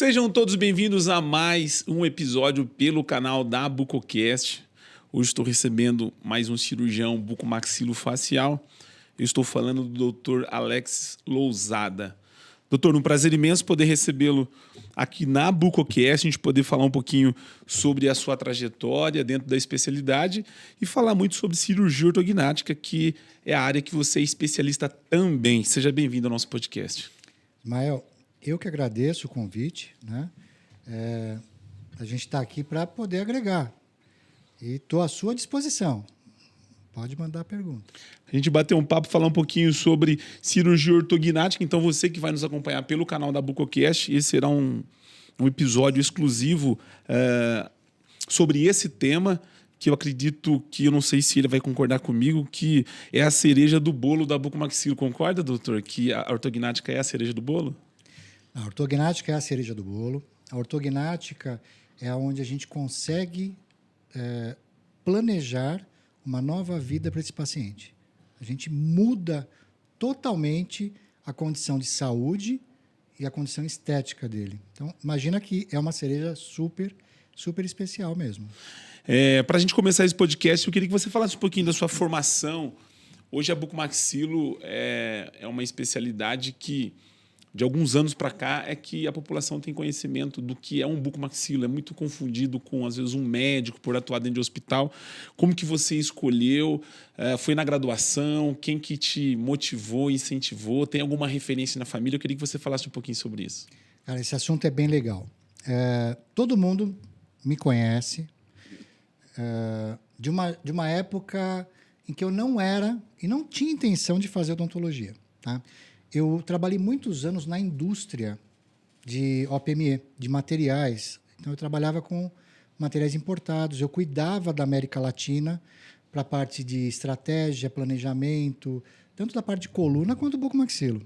Sejam todos bem-vindos a mais um episódio pelo canal da Bucocast. Hoje estou recebendo mais um cirurgião bucomaxilofacial. Eu estou falando do Dr. Alex Lousada. Doutor, um prazer imenso poder recebê-lo aqui na Bucocast, a gente poder falar um pouquinho sobre a sua trajetória dentro da especialidade e falar muito sobre cirurgia ortognática, que é a área que você é especialista também. Seja bem-vindo ao nosso podcast. Ismael, eu que agradeço o convite, né? A gente está aqui para poder agregar e estou à sua disposição. Pode mandar a pergunta. A gente bateu um papo, falar um pouquinho sobre cirurgia ortognática. Então, você que vai nos acompanhar pelo canal da Bucocast, esse será um episódio exclusivo sobre esse tema, que eu acredito que, eu não sei se ele vai concordar comigo, que é a cereja do bolo da bucomaxilo. Concorda, doutor, que a ortognática é a cereja do bolo? A ortognática é a cereja do bolo. A ortognática é onde a gente consegue planejar uma nova vida para esse paciente. A gente muda totalmente a condição de saúde e a condição estética dele. Então, imagina que é uma cereja super, super especial mesmo. Para a gente começar esse podcast, eu queria que você falasse um pouquinho da sua formação. Hoje a bucomaxilo é uma especialidade que, de alguns anos para cá, é que a população tem conhecimento do que é um bucomaxilo. É muito confundido com, às vezes, um médico por atuar dentro de hospital. Como que você escolheu? Foi na graduação? Quem que te motivou, incentivou? Tem alguma referência na família? Eu queria que você falasse um pouquinho sobre isso. Cara, esse assunto é bem legal. Todo mundo me conhece de uma época em que eu não era e não tinha intenção de fazer odontologia, tá? Eu trabalhei muitos anos na indústria de OPME, de materiais. Então, eu trabalhava com materiais importados. Eu cuidava da América Latina para a parte de estratégia, planejamento, tanto da parte de coluna quanto do bucomaxilo.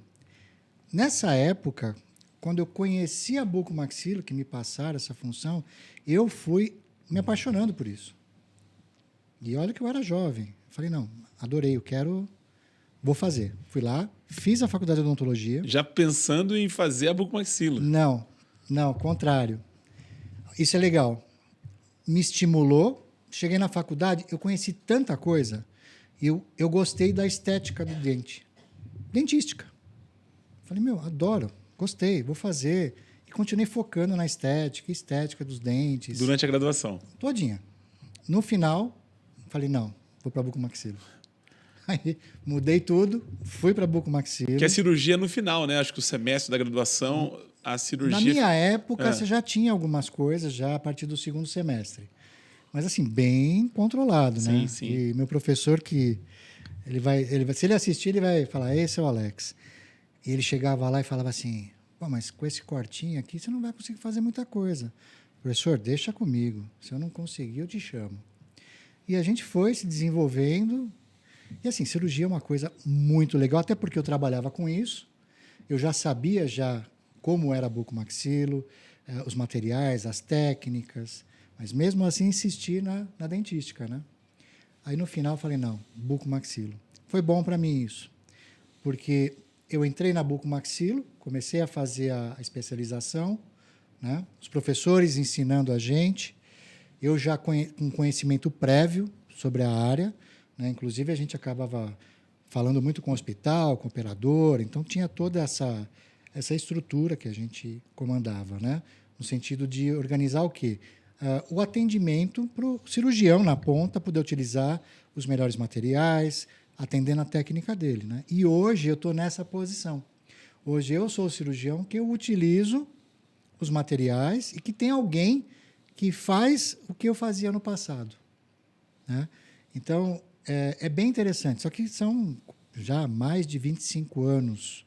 Nessa época, quando eu conheci a bucomaxilo, que me passaram essa função, eu fui me apaixonando por isso. E olha que eu era jovem. Falei, não, adorei, vou fazer. Fui lá, fiz a faculdade de odontologia. Já pensando em fazer a bucomaxilo? Não, contrário. Isso é legal. Me estimulou. Cheguei na faculdade, eu conheci tanta coisa. E eu gostei da estética do dente. Dentística. Falei, adoro, gostei, vou fazer. E continuei focando na estética dos dentes. Durante a graduação? Todinha. No final, falei, não, vou para bucomaxilo. Aí mudei tudo, fui para bucomaxilo. Que a cirurgia no final, né? Acho que o semestre da graduação, a cirurgia... Na minha época, você já tinha algumas coisas já a partir do segundo semestre. Mas assim, bem controlado, sim, né? Sim. E meu professor que... se ele assistir, ele vai falar, esse é o Alex. E ele chegava lá e falava assim, mas com esse cortinho aqui, você não vai conseguir fazer muita coisa. Professor, deixa comigo. Se eu não conseguir, eu te chamo. E a gente foi se desenvolvendo... E assim, cirurgia é uma coisa muito legal, até porque eu trabalhava com isso. Eu já sabia como era bucomaxilo, os materiais, as técnicas, mas mesmo assim insisti na dentística, né? Aí no final eu falei, não, bucomaxilo. Foi bom para mim isso, porque eu entrei na bucomaxilo, comecei a fazer a especialização, né? Os professores ensinando a gente, eu já com conhecimento prévio sobre a área, né? Inclusive, a gente acabava falando muito com o hospital, com o operador, então tinha toda essa estrutura que a gente comandava, né? No sentido de organizar o quê? O atendimento para o cirurgião na ponta poder utilizar os melhores materiais, atendendo a técnica dele, né? E hoje eu estou nessa posição. Hoje eu sou o cirurgião que eu utilizo os materiais e que tem alguém que faz o que eu fazia no passado, né? Então, é bem interessante, só que são já mais de 25 anos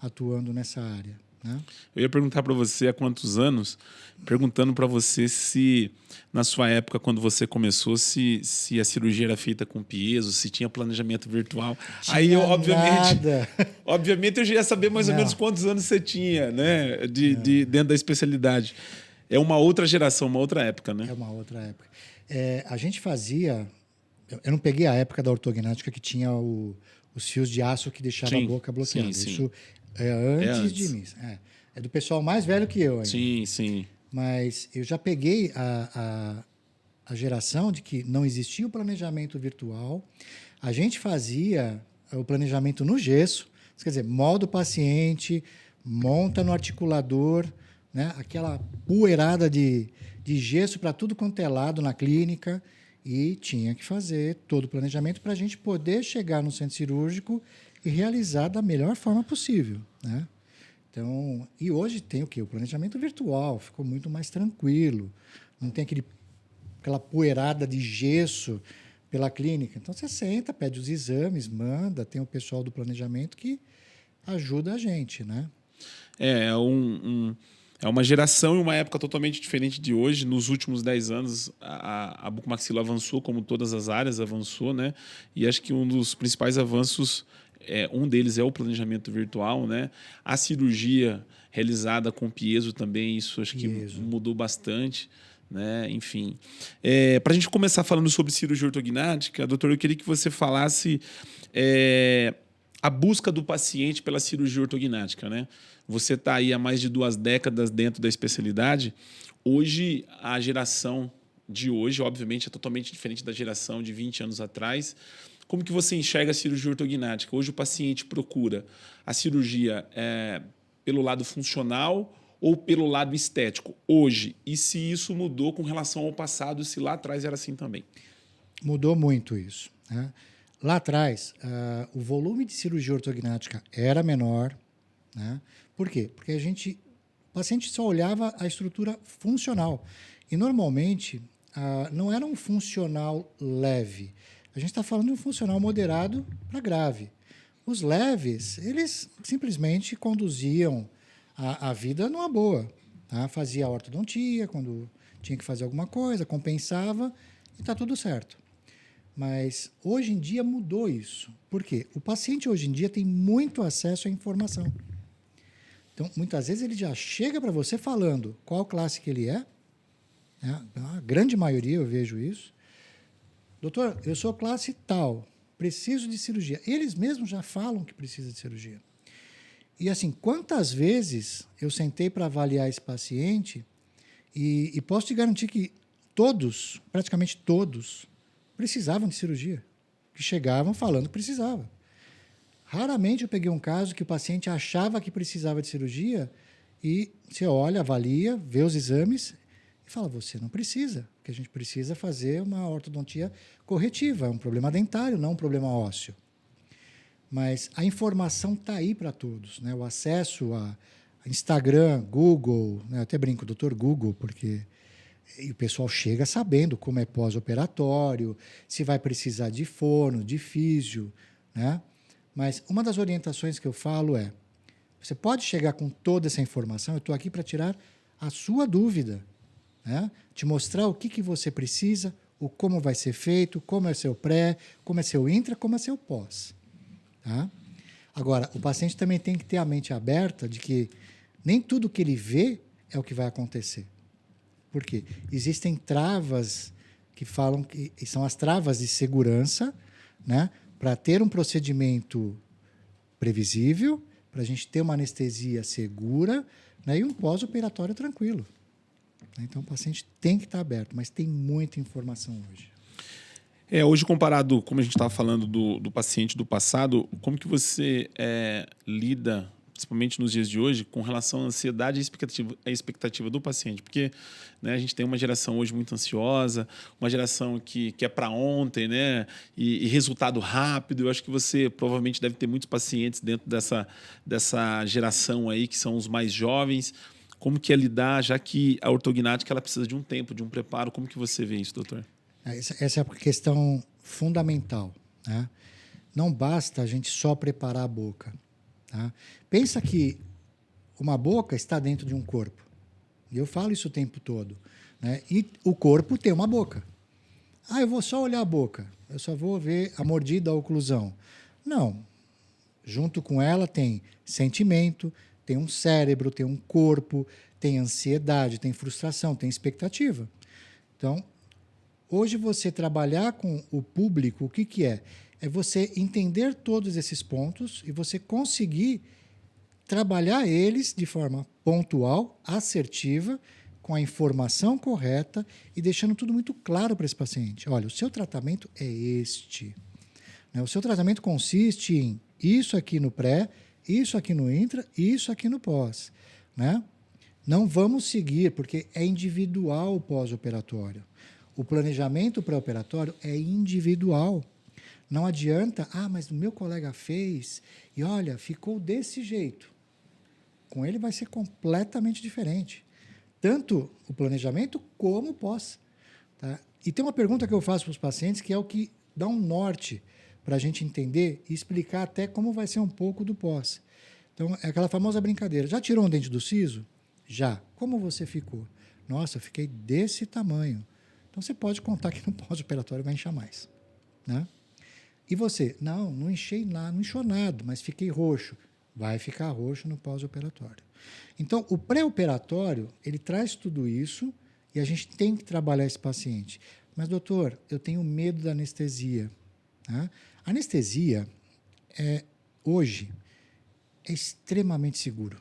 atuando nessa área, né? Eu ia perguntar para você há quantos anos, perguntando para você se, na sua época, quando você começou, se a cirurgia era feita com piezo, se tinha planejamento virtual. Aí, eu, obviamente, eu já ia saber mais ou menos quantos anos você tinha, né, dentro da especialidade. É uma outra geração, uma outra época, né? É uma outra época. A gente fazia... Eu não peguei a época da ortognática que tinha os fios de aço que deixava a boca bloqueada. Sim. Isso é antes de mim. é do pessoal mais velho que eu ainda. Sim, sim. Mas eu já peguei a geração de que não existia o planejamento virtual. A gente fazia o planejamento no gesso, quer dizer, molda o paciente, monta no articulador, né? Aquela poeirada de gesso para tudo quanto é lado na clínica, e tinha que fazer todo o planejamento para a gente poder chegar no centro cirúrgico e realizar da melhor forma possível, né? Então, e hoje tem o quê? O planejamento virtual, ficou muito mais tranquilo, não tem aquela poeirada de gesso pela clínica. Então, você senta, pede os exames, manda, tem o pessoal do planejamento que ajuda a gente, né? É uma geração e uma época totalmente diferente de hoje. Nos últimos 10 anos, a bucomaxilo avançou, como todas as áreas avançou, né? E acho que um dos principais avanços, um deles é o planejamento virtual, né? A cirurgia realizada com piezo também, isso acho que mudou bastante, né? Enfim. Para a gente começar falando sobre cirurgia ortognática, doutor, eu queria que você falasse a busca do paciente pela cirurgia ortognática, né? Você está aí há mais de 2 décadas dentro da especialidade. Hoje, a geração de hoje, obviamente, é totalmente diferente da geração de 20 anos atrás. Como que você enxerga a cirurgia ortognática? Hoje o paciente procura a cirurgia pelo lado funcional ou pelo lado estético? Hoje. E se isso mudou com relação ao passado, se lá atrás era assim também? Mudou muito isso, né? Lá atrás, o volume de cirurgia ortognática era menor, né? Por quê? Porque o paciente só olhava a estrutura funcional. E, normalmente, não era um funcional leve. A gente está falando de um funcional moderado para grave. Os leves, eles simplesmente conduziam a vida numa boa, tá? Fazia a ortodontia quando tinha que fazer alguma coisa, compensava e está tudo certo. Mas hoje em dia mudou isso. Por quê? O paciente hoje em dia tem muito acesso à informação. Então, muitas vezes ele já chega para você falando qual classe que ele é, né? A grande maioria eu vejo isso. Doutor, eu sou classe tal, preciso de cirurgia. Eles mesmos já falam que precisa de cirurgia. E assim, quantas vezes eu sentei para avaliar esse paciente e posso te garantir que todos, praticamente todos, precisavam de cirurgia, que chegavam falando que precisava. Raramente eu peguei um caso que o paciente achava que precisava de cirurgia e você olha, avalia, vê os exames e fala, você não precisa, porque a gente precisa fazer uma ortodontia corretiva, é um problema dentário, não um problema ósseo. Mas a informação está aí para todos, né? O acesso a Instagram, Google, né? Eu até brinco, doutor Google, porque o pessoal chega sabendo como é pós-operatório, se vai precisar de fono, de físio, né? Mas uma das orientações que eu falo é, você pode chegar com toda essa informação, eu estou aqui para tirar a sua dúvida, né? Te mostrar o que você precisa, o como vai ser feito, como é seu pré, como é seu intra, como é seu pós. Tá? Agora, o paciente também tem que ter a mente aberta de que nem tudo que ele vê é o que vai acontecer. Por quê? Existem travas que falam que são as travas de segurança, né? Para ter um procedimento previsível, para a gente ter uma anestesia segura, né? E um pós-operatório tranquilo. Então, o paciente tem que estar aberto, mas tem muita informação hoje. Hoje, comparado, como a gente estava falando do paciente do passado, como que você lida, principalmente nos dias de hoje, com relação à ansiedade e à expectativa do paciente? Porque, né, a gente tem uma geração hoje muito ansiosa, uma geração que é para ontem, né, e resultado rápido. Eu acho que você provavelmente deve ter muitos pacientes dentro dessa geração aí, que são os mais jovens. Como que é lidar, já que a ortognática ela precisa de um tempo, de um preparo? Como que você vê isso, doutor? Essa é a questão fundamental, né? Não basta a gente só preparar a boca. Tá? Pensa que uma boca está dentro de um corpo. E eu falo isso o tempo todo, né? E o corpo tem uma boca. Eu vou só olhar a boca. Eu só vou ver a mordida, a oclusão. Não. Junto com ela tem sentimento, tem um cérebro, tem um corpo, tem ansiedade, tem frustração, tem expectativa. Então, hoje você trabalhar com o público, o que é? É você entender todos esses pontos e você conseguir trabalhar eles de forma pontual, assertiva, com a informação correta e deixando tudo muito claro para esse paciente. Olha, o seu tratamento é este. Né? O seu tratamento consiste em isso aqui no pré, isso aqui no intra, isso aqui no pós. Né? Não vamos seguir, porque é individual o pós-operatório. O planejamento pré-operatório é individual. Não adianta, mas o meu colega fez e olha, ficou desse jeito. Com ele vai ser completamente diferente. Tanto o planejamento como o pós. Tá? E tem uma pergunta que eu faço para os pacientes que é o que dá um norte para a gente entender e explicar até como vai ser um pouco do pós. Então, é aquela famosa brincadeira. Já tirou um dente do siso? Já. Como você ficou? Nossa, eu fiquei desse tamanho. Então, você pode contar que no pós-operatório vai inchar mais. Né? E você? Não inchei nada, não inchou nada, mas fiquei roxo. Vai ficar roxo no pós-operatório. Então, o pré-operatório, ele traz tudo isso e a gente tem que trabalhar esse paciente. Mas, doutor, eu tenho medo da anestesia. Tá? A anestesia, hoje, é extremamente seguro.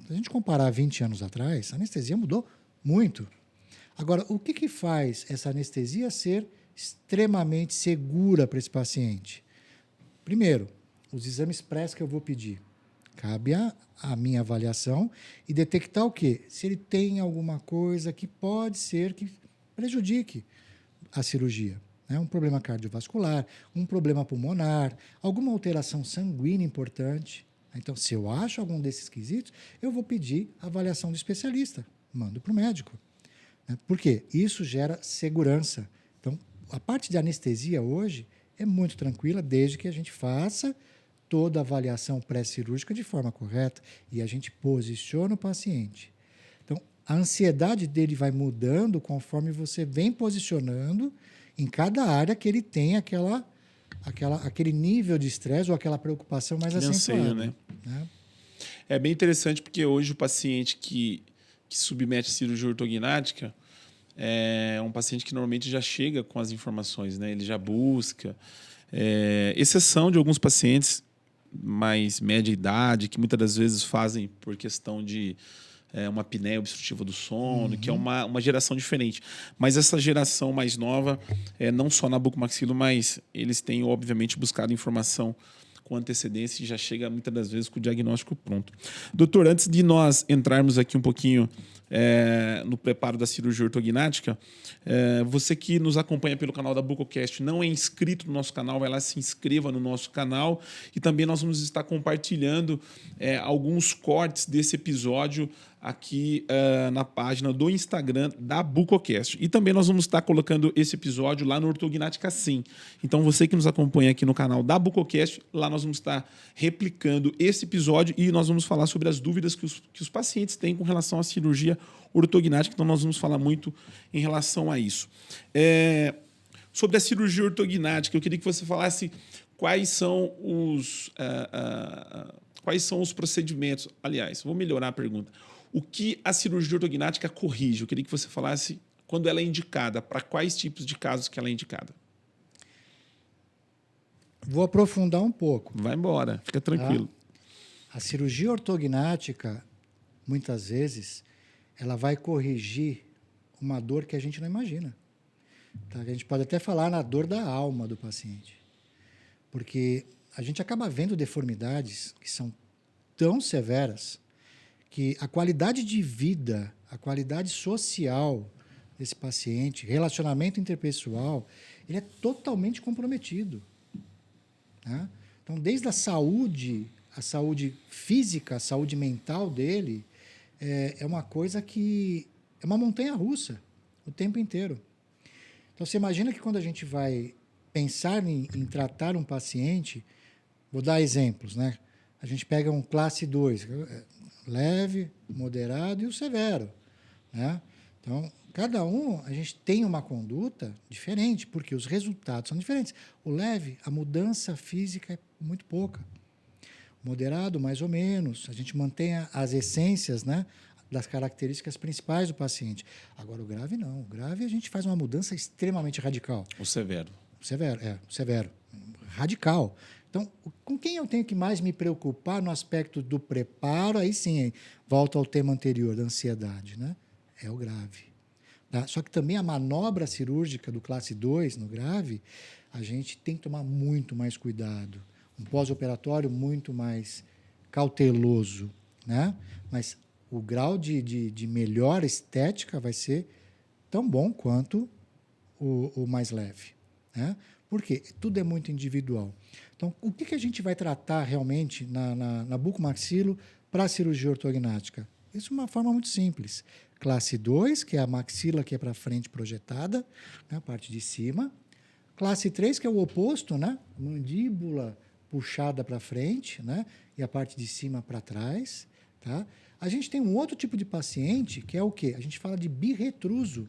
Se a gente comparar 20 anos atrás, a anestesia mudou muito. Agora, o que faz essa anestesia ser extremamente segura para esse paciente? Primeiro, os exames pré que eu vou pedir. Cabe a minha avaliação e detectar o quê? Se ele tem alguma coisa que pode ser que prejudique a cirurgia. Né? Um problema cardiovascular, um problema pulmonar, alguma alteração sanguínea importante. Então, se eu acho algum desses quesitos, eu vou pedir a avaliação do especialista. Mando para o médico. Né? Por quê? Isso gera segurança. Então, a parte de anestesia hoje é muito tranquila, desde que a gente faça toda a avaliação pré-cirúrgica de forma correta e a gente posiciona o paciente. Então, a ansiedade dele vai mudando conforme você vem posicionando em cada área que ele tem aquele nível de estresse ou aquela preocupação mais acentuada. Né? É bem interessante porque hoje o paciente que submete a cirurgia ortognática é um paciente que normalmente já chega com as informações, né? Ele já busca. Exceção de alguns pacientes mais média idade, que muitas das vezes fazem por questão de uma apneia obstrutiva do sono, que é uma geração diferente. Mas essa geração mais nova, não só na bucomaxilo, mas eles têm, obviamente, buscado informação com antecedência e já chega muitas das vezes com o diagnóstico pronto. Doutor, antes de nós entrarmos aqui um pouquinho no preparo da cirurgia ortognática, você que nos acompanha pelo canal da Bucocast, não é inscrito no nosso canal, vai lá, se inscreva no nosso canal e também nós vamos estar compartilhando alguns cortes desse episódio aqui na página do Instagram da Bucocast. E também nós vamos estar colocando esse episódio lá no Ortognática Sim. Então, você que nos acompanha aqui no canal da Bucocast, lá nós vamos estar replicando esse episódio e nós vamos falar sobre as dúvidas que os pacientes têm com relação à cirurgia ortognática. Então, nós vamos falar muito em relação a isso. Sobre a cirurgia ortognática, eu queria que você falasse quais são os procedimentos. Aliás, vou melhorar a pergunta. O que a cirurgia ortognática corrige? Eu queria que você falasse quando ela é indicada, para quais tipos de casos que ela é indicada. Vou aprofundar um pouco. Vai embora, fica tranquilo. A cirurgia ortognática, muitas vezes, ela vai corrigir uma dor que a gente não imagina. Tá? A gente pode até falar na dor da alma do paciente. Porque a gente acaba vendo deformidades que são tão severas que a qualidade de vida, a qualidade social desse paciente, relacionamento interpessoal, ele é totalmente comprometido. Né? Então, desde a saúde física, a saúde mental dele, é uma coisa que é uma montanha-russa o tempo inteiro. Então, você imagina que quando a gente vai pensar em tratar um paciente, vou dar exemplos, né? A gente pega um classe 2, leve, moderado e o severo. Né? Então, cada um, a gente tem uma conduta diferente, porque os resultados são diferentes. O leve, a mudança física é muito pouca. O moderado, mais ou menos. A gente mantém as essências, né, das características principais do paciente. Agora, o grave não. O grave, a gente faz uma mudança extremamente radical. O severo. O severo. Radical. Então, com quem eu tenho que mais me preocupar no aspecto do preparo? Aí sim, volto ao tema anterior, da ansiedade, né? É o grave. Tá? Só que também a manobra cirúrgica do classe 2 no grave, a gente tem que tomar muito mais cuidado. Um pós-operatório muito mais cauteloso, né? Mas o grau de melhora estética vai ser tão bom quanto o mais leve, né? Por quê? Tudo é muito individual. Então, o que a gente vai tratar realmente na bucomaxilo para a cirurgia ortognática? Isso de uma forma muito simples. Classe 2, que é a maxila que é para frente projetada, né, a parte de cima. Classe 3, que é o oposto, né? Mandíbula puxada para frente, né? E a parte de cima para trás. Tá? A gente tem um outro tipo de paciente, que é o quê? A gente fala de birretruso.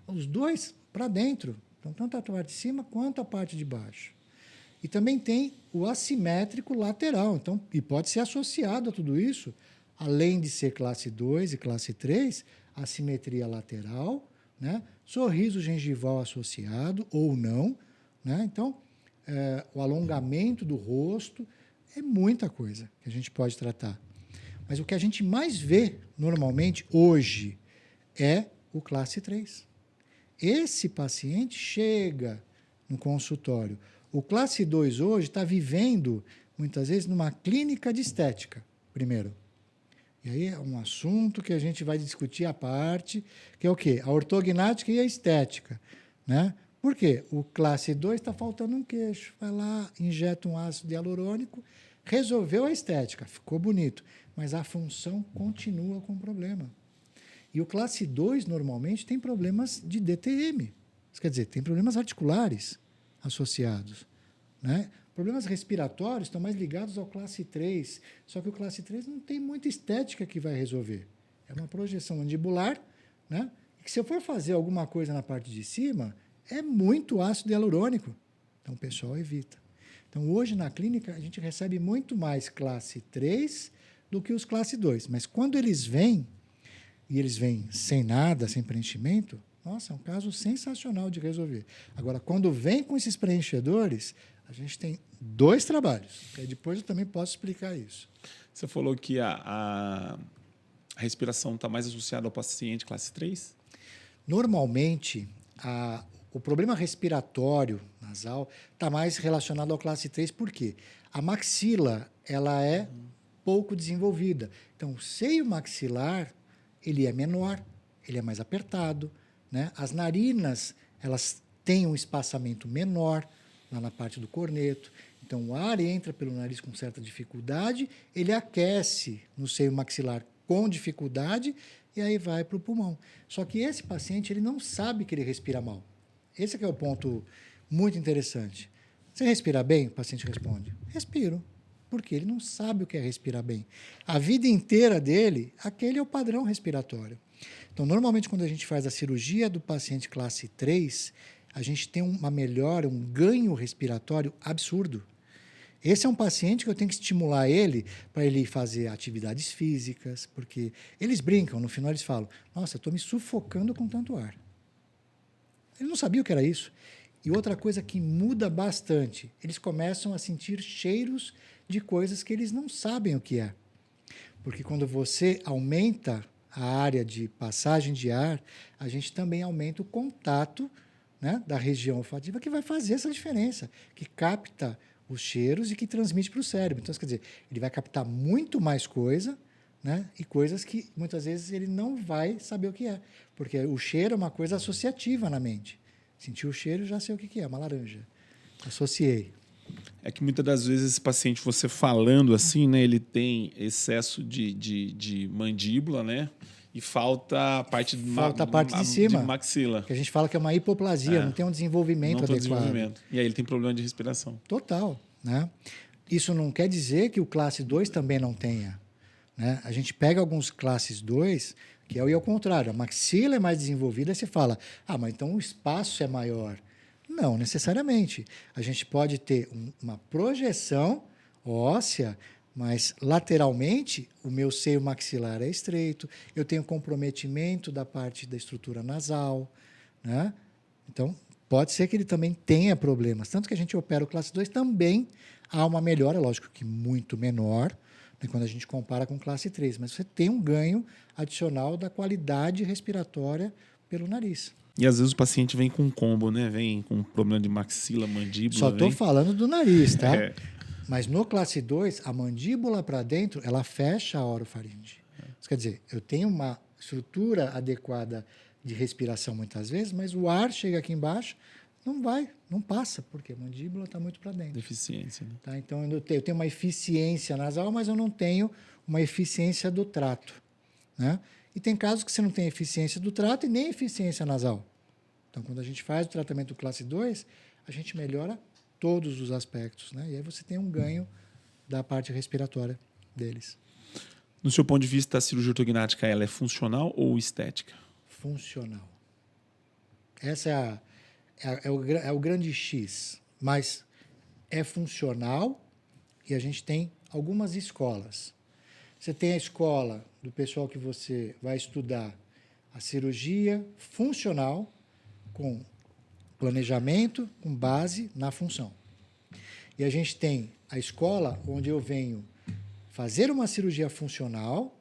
Os dois para dentro. Então, tanto a parte de cima quanto a parte de baixo. E também tem o assimétrico lateral. Então, e pode ser associado a tudo isso, além de ser classe 2 e classe 3, assimetria lateral, né? Sorriso gengival associado ou não. Né? Então, o alongamento do rosto é muita coisa que a gente pode tratar. Mas o que a gente mais vê normalmente hoje é o classe 3. Esse paciente chega no consultório. O classe 2 hoje está vivendo, muitas vezes, numa clínica de estética, primeiro. E aí é um assunto que a gente vai discutir à parte, que é o quê? A ortognática e a estética. Né? Por quê? O classe 2 está faltando um queixo. Vai lá, injeta um ácido hialurônico, resolveu a estética, ficou bonito, mas a função continua com problema. E o classe 2, normalmente, tem problemas de DTM. Isso quer dizer, tem problemas articulares associados. Né? Problemas respiratórios estão mais ligados ao classe 3, só que o classe 3 não tem muita estética que vai resolver. É uma projeção mandibular, né? E que se eu for fazer alguma coisa na parte de cima, é muito ácido hialurônico. Então, o pessoal evita. Então, hoje, na clínica, a gente recebe muito mais classe 3 do que os classe 2. Mas, quando eles vêm, e eles vêm sem nada, sem preenchimento, nossa, é um caso sensacional de resolver. Agora, quando vem com esses preenchedores, a gente tem 2 trabalhos. Que depois eu também posso explicar isso. Você falou que a respiração está mais associada ao paciente classe 3? Normalmente, o problema respiratório nasal está mais relacionado ao classe 3, por quê? A maxila ela é pouco desenvolvida. Então, o seio maxilar ele é menor, ele é mais apertado. Né? As narinas elas têm um espaçamento menor lá na parte do corneto. Então, o ar entra pelo nariz com certa dificuldade, ele aquece no seio maxilar com dificuldade e aí vai para o pulmão. Só que esse paciente ele não sabe que ele respira mal. Esse é o ponto muito interessante. Você respira bem? O paciente responde. Respiro. Porque ele não sabe o que é respirar bem. A vida inteira dele, aquele é o padrão respiratório. Então, normalmente, quando a gente faz a cirurgia do paciente classe 3, a gente tem uma melhora, um ganho respiratório absurdo. Esse é um paciente que eu tenho que estimular ele para ele fazer atividades físicas, porque eles brincam, no final eles falam, nossa, eu estou me sufocando com tanto ar. Ele não sabia o que era isso. E outra coisa que muda bastante, eles começam a sentir cheiros de coisas que eles não sabem o que é. Porque quando você aumenta a área de passagem de ar, a gente também aumenta o contato, né, da região olfativa, que vai fazer essa diferença, que capta os cheiros e que transmite para o cérebro. Então, quer dizer, ele vai captar muito mais coisa, né, e coisas que muitas vezes ele não vai saber o que é, porque o cheiro é uma coisa associativa na mente. Senti o cheiro, já sei o que é, uma laranja. Associei. É que muitas das vezes esse paciente, você falando assim, né, ele tem excesso de mandíbula, né? E falta a parte de cima, de maxila. Que a gente fala que é uma hipoplasia, não tem um desenvolvimento adequado. Desenvolvimento. E aí ele tem problema de respiração. Total. Né? Isso não quer dizer que o classe 2 também não tenha. Né? A gente pega alguns classes 2, que é o contrário. A maxila é mais desenvolvida, aí você fala, mas então o espaço é maior. Não necessariamente. A gente pode ter uma projeção óssea, mas lateralmente o meu seio maxilar é estreito, eu tenho comprometimento da parte da estrutura nasal. Né? Então, pode ser que ele também tenha problemas. Tanto que a gente opera o classe 2, também há uma melhora, lógico que muito menor, né, quando a gente compara com classe 3, mas você tem um ganho adicional da qualidade respiratória pelo nariz. E às vezes o paciente vem com um combo, né? Vem com um problema de maxila, mandíbula. Só estou falando do nariz, tá? É. Mas no classe 2, a mandíbula para dentro, ela fecha a orofaringe. Isso quer dizer, eu tenho uma estrutura adequada de respiração muitas vezes, mas o ar chega aqui embaixo, não passa, porque a mandíbula está muito para dentro. Deficiência, né? Tá? Então, eu tenho uma eficiência nasal, mas eu não tenho uma eficiência do trato. Né? E tem casos que você não tem eficiência do trato e nem eficiência nasal. Então, quando a gente faz o tratamento classe 2, a gente melhora todos os aspectos. Né? E aí você tem um ganho da parte respiratória deles. No seu ponto de vista, a cirurgia ortognática ela é funcional ou estética? Funcional. Essa é o grande X. Mas é funcional e a gente tem algumas escolas. Você tem a escola do pessoal que você vai estudar a cirurgia funcional com planejamento, com base na função. E a gente tem a escola onde eu venho fazer uma cirurgia funcional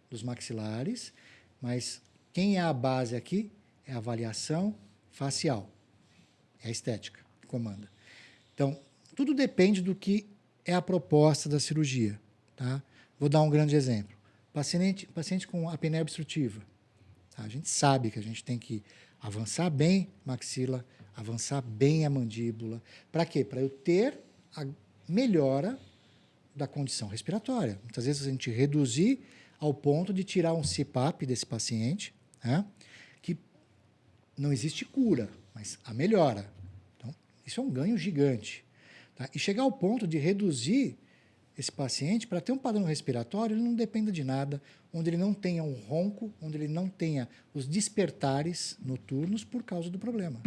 dos maxilares, mas quem é a base aqui é a avaliação facial, é a estética que comanda. Então, tudo depende do que é a proposta da cirurgia. Tá? Vou dar um grande exemplo. Paciente com apneia obstrutiva. Tá? A gente sabe que a gente tem que avançar bem a maxila, avançar bem a mandíbula. Para quê? Para eu ter a melhora da condição respiratória. Muitas vezes a gente reduzir ao ponto de tirar um CPAP desse paciente, né? Que não existe cura, mas a melhora. Então, isso é um ganho gigante. Tá? E chegar ao ponto de reduzir esse paciente para ter um padrão respiratório, ele não dependa de nada, onde ele não tenha um ronco, onde ele não tenha os despertares noturnos por causa do problema.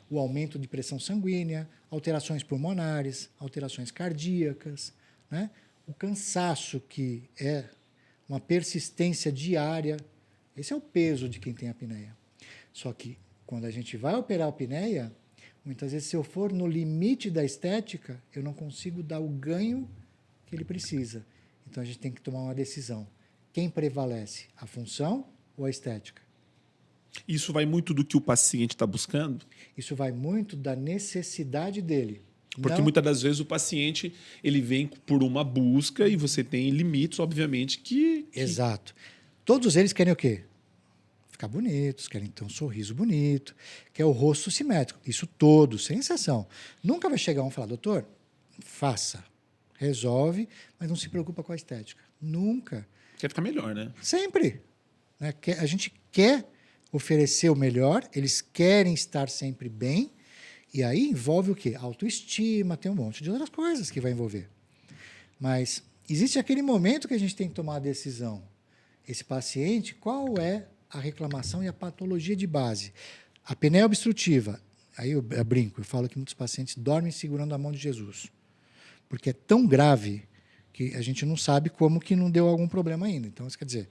O aumento de pressão sanguínea, alterações pulmonares, alterações cardíacas, né? O cansaço, que é uma persistência diária. Esse é o peso de quem tem apneia. Só que, quando a gente vai operar a apneia, muitas vezes, se eu for no limite da estética, eu não consigo dar o ganho que ele precisa. Então, a gente tem que tomar uma decisão. Quem prevalece, a função ou a estética? Isso vai muito do que o paciente está buscando? Isso vai muito da necessidade dele. Porque Não... muitas das vezes o paciente ele vem por uma busca e você tem limites, obviamente, que... Exato. Todos eles querem o quê? Ficar bonitos, querem ter um sorriso bonito, quer o rosto simétrico. Isso todos, sem exceção. Nunca vai chegar um e falar, doutor, faça, resolve, mas não se preocupa com a estética. Nunca. Quer ficar melhor, né? Sempre. Né? A gente quer oferecer o melhor, eles querem estar sempre bem, e aí envolve o quê? Autoestima, tem um monte de outras coisas que vai envolver. Mas existe aquele momento que a gente tem que tomar a decisão. Esse paciente, qual é a reclamação e a patologia de base? A apneia obstrutiva, aí eu brinco, eu falo que muitos pacientes dormem segurando a mão de Jesus, porque é tão grave que a gente não sabe como que não deu algum problema ainda. Então, isso quer dizer,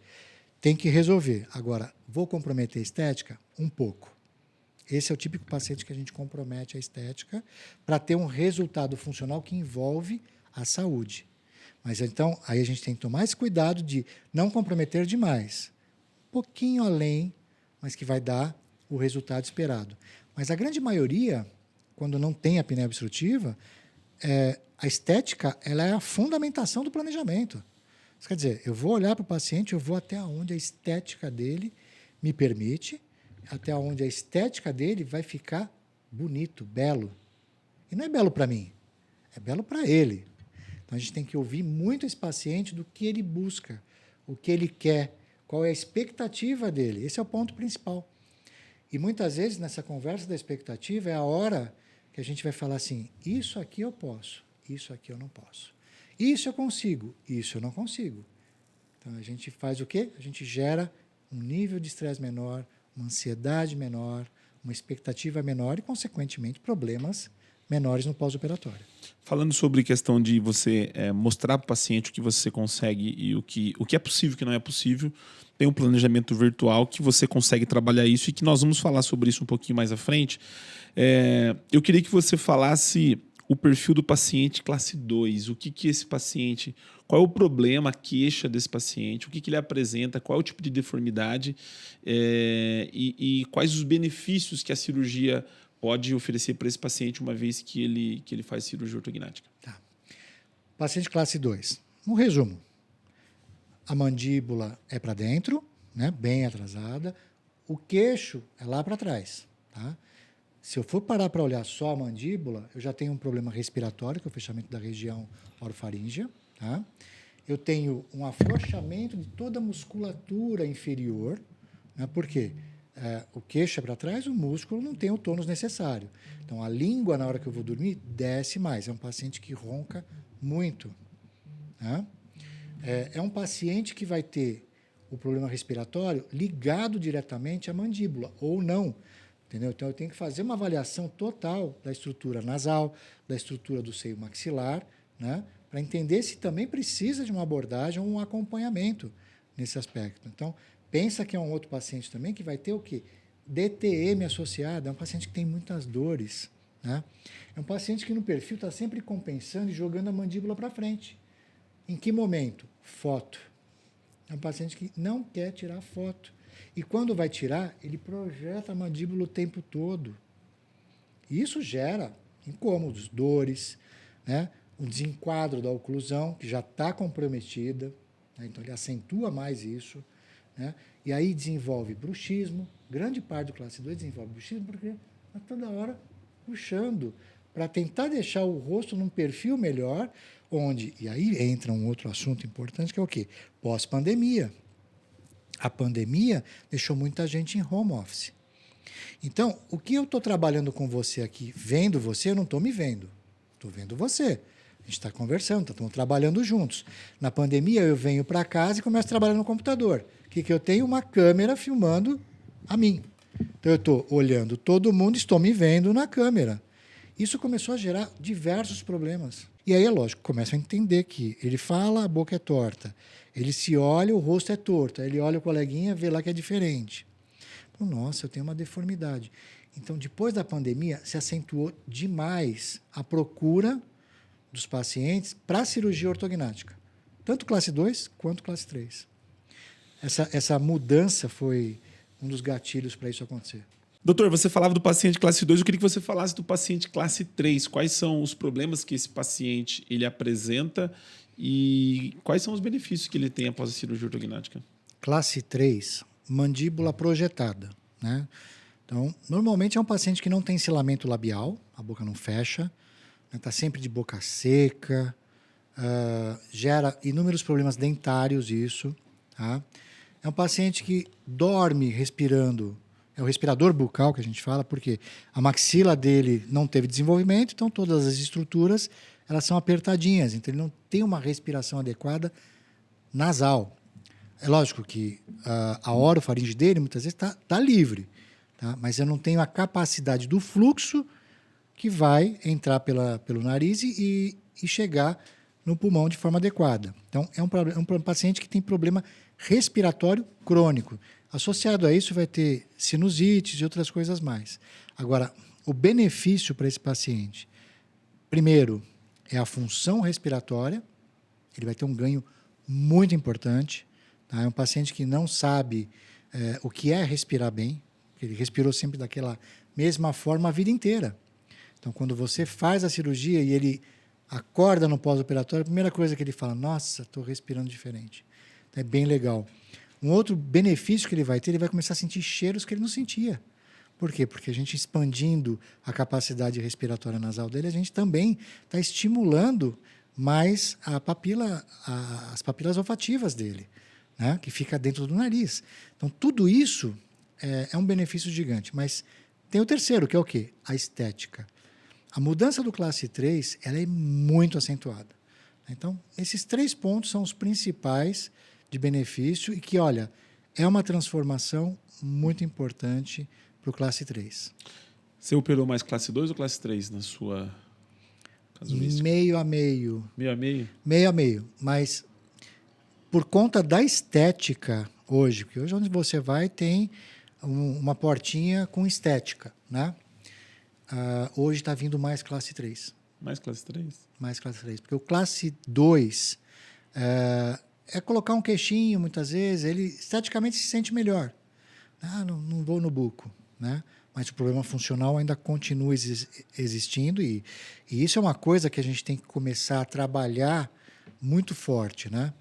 tem que resolver. Agora, vou comprometer a estética? Um pouco. Esse é o típico paciente que a gente compromete a estética para ter um resultado funcional que envolve a saúde. Mas então, aí a gente tem que tomar esse cuidado de não comprometer demais. Um pouquinho além, mas que vai dar o resultado esperado. Mas a grande maioria, quando não tem apneia obstrutiva, a estética ela é a fundamentação do planejamento. Isso quer dizer, eu vou olhar para o paciente, eu vou até onde a estética dele me permite, até onde a estética dele vai ficar bonito, belo. E não é belo para mim, é belo para ele. Então, a gente tem que ouvir muito esse paciente do que ele busca, o que ele quer, qual é a expectativa dele. Esse é o ponto principal. E muitas vezes, nessa conversa da expectativa, é a hora que a gente vai falar assim, isso aqui eu posso, isso aqui eu não posso. Isso eu consigo, isso eu não consigo. Então, a gente faz o quê? A gente gera um nível de estresse menor, uma ansiedade menor, uma expectativa menor e, consequentemente, problemas menores no pós-operatório. Falando sobre questão de você mostrar para o paciente o que você consegue e o que é possível e o que não é possível, tem um planejamento virtual que você consegue trabalhar isso e que nós vamos falar sobre isso um pouquinho mais à frente. Eu queria que você falasse o perfil do paciente classe 2, o que esse paciente, qual é o problema, a queixa desse paciente, o que ele apresenta, qual é o tipo de deformidade e quais os benefícios que a cirurgia pode oferecer para esse paciente uma vez que ele faz cirurgia ortognática. Tá. Paciente classe 2. Um resumo. A mandíbula é para dentro, né, bem atrasada. O queixo é lá para trás. Tá? Se eu for parar para olhar só a mandíbula, eu já tenho um problema respiratório, que é o fechamento da região orofaríngea. Tá? Eu tenho um afrouxamento de toda a musculatura inferior. Né? Por quê? O queixo é para trás, o músculo não tem o tônus necessário. Então, a língua, na hora que eu vou dormir, desce mais. É um paciente que ronca muito. Tá? É um paciente que vai ter o problema respiratório ligado diretamente à mandíbula, ou não. Entendeu? Então, eu tenho que fazer uma avaliação total da estrutura nasal, da estrutura do seio maxilar, né? Para entender se também precisa de uma abordagem ou um acompanhamento nesse aspecto. Então, pensa que é um outro paciente também que vai ter o quê? DTM associado, é um paciente que tem muitas dores. Né? É um paciente que no perfil está sempre compensando e jogando a mandíbula para frente. Em que momento? Foto. É um paciente que não quer tirar foto. E quando vai tirar, ele projeta a mandíbula o tempo todo. E isso gera incômodos, dores, né? Um desenquadro da oclusão, que já está comprometida, né? Então ele acentua mais isso. Né? E aí desenvolve bruxismo, grande parte do classe 2 desenvolve bruxismo porque está toda hora puxando para tentar deixar o rosto num perfil melhor, onde, e aí entra um outro assunto importante, que é o quê? Pós-pandemia. A pandemia deixou muita gente em home office. Então, o que eu estou trabalhando com você aqui, vendo você, eu não estou me vendo, estou vendo você. A gente está conversando, estamos trabalhando juntos. Na pandemia, eu venho para casa e começo a trabalhar no computador. O que eu tenho? Uma câmera filmando a mim. Então, eu estou olhando todo mundo, estou me vendo na câmera. Isso começou a gerar diversos problemas. E aí, é lógico, começa a entender que ele fala, a boca é torta. Ele se olha, o rosto é torto. Aí ele olha o coleguinha, vê lá que é diferente. Nossa, eu tenho uma deformidade. Então, depois da pandemia, se acentuou demais a procura dos pacientes para cirurgia ortognática. Tanto classe 2 quanto classe 3. Essa mudança foi um dos gatilhos para isso acontecer. Doutor, você falava do paciente classe 2, eu queria que você falasse do paciente classe 3. Quais são os problemas que esse paciente ele apresenta e quais são os benefícios que ele tem após a cirurgia ortognática? Classe 3, mandíbula projetada. Né? Então, normalmente é um paciente que não tem selamento labial, a boca não fecha, está sempre de boca seca, gera inúmeros problemas dentários isso. Tá? É um paciente que dorme respirando, é o respirador bucal que a gente fala, porque a maxila dele não teve desenvolvimento, então todas as estruturas elas são apertadinhas, então ele não tem uma respiração adequada nasal. É lógico que a orofaringe dele muitas vezes está livre, tá? Mas eu não tenho a capacidade do fluxo que vai entrar pelo nariz e chegar no pulmão de forma adequada. Então, é um paciente que tem problema respiratório crônico. Associado a isso, vai ter sinusites e outras coisas mais. Agora, o benefício para esse paciente, primeiro, é a função respiratória. Ele vai ter um ganho muito importante. Tá? É um paciente que não sabe o que é respirar bem. Ele respirou sempre daquela mesma forma a vida inteira. Então, quando você faz a cirurgia e ele acorda no pós-operatório, a primeira coisa que ele fala, nossa, estou respirando diferente. Então, é bem legal. Um outro benefício que ele vai ter, ele vai começar a sentir cheiros que ele não sentia. Por quê? Porque a gente expandindo a capacidade respiratória nasal dele, a gente também está estimulando mais as papilas olfativas dele, né? Que fica dentro do nariz. Então, tudo isso é um benefício gigante. Mas tem o terceiro, que é o quê? A estética. A mudança do classe 3 ela é muito acentuada. Então, esses 3 pontos são os principais de benefício e que, olha, é uma transformação muito importante para o classe 3. Você operou mais classe 2 ou classe 3 na sua casuística? Meio a meio. Meio a meio? Meio a meio. Mas por conta da estética hoje, porque hoje onde você vai tem uma portinha com estética, né? Hoje está vindo mais classe 3. Mais classe 3? Mais classe 3. Porque o classe 2 é colocar um queixinho, muitas vezes, ele esteticamente se sente melhor. Não vou no buco, né? Mas o problema funcional ainda continua existindo e isso é uma coisa que a gente tem que começar a trabalhar muito forte, né?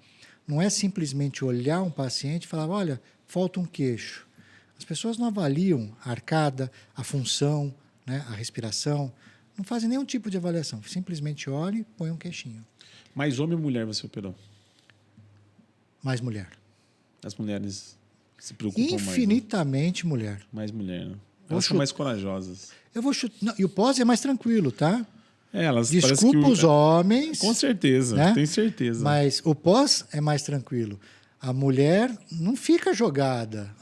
Não é simplesmente olhar um paciente e falar, olha, falta um queixo. As pessoas não avaliam a arcada, a função, né, a respiração, não fazem nenhum tipo de avaliação. Simplesmente olha e põe um queixinho. Mais homem ou mulher você operou? Mais mulher. As mulheres se preocupam Infinitamente mais, né? mulher. Mais mulher, né? Elas são mais corajosas. Eu vou chutar. Não, e o pós é mais tranquilo, tá? Elas desculpa os homens. Com certeza, né? Tenho certeza. Mas o pós é mais tranquilo. A mulher não fica jogada,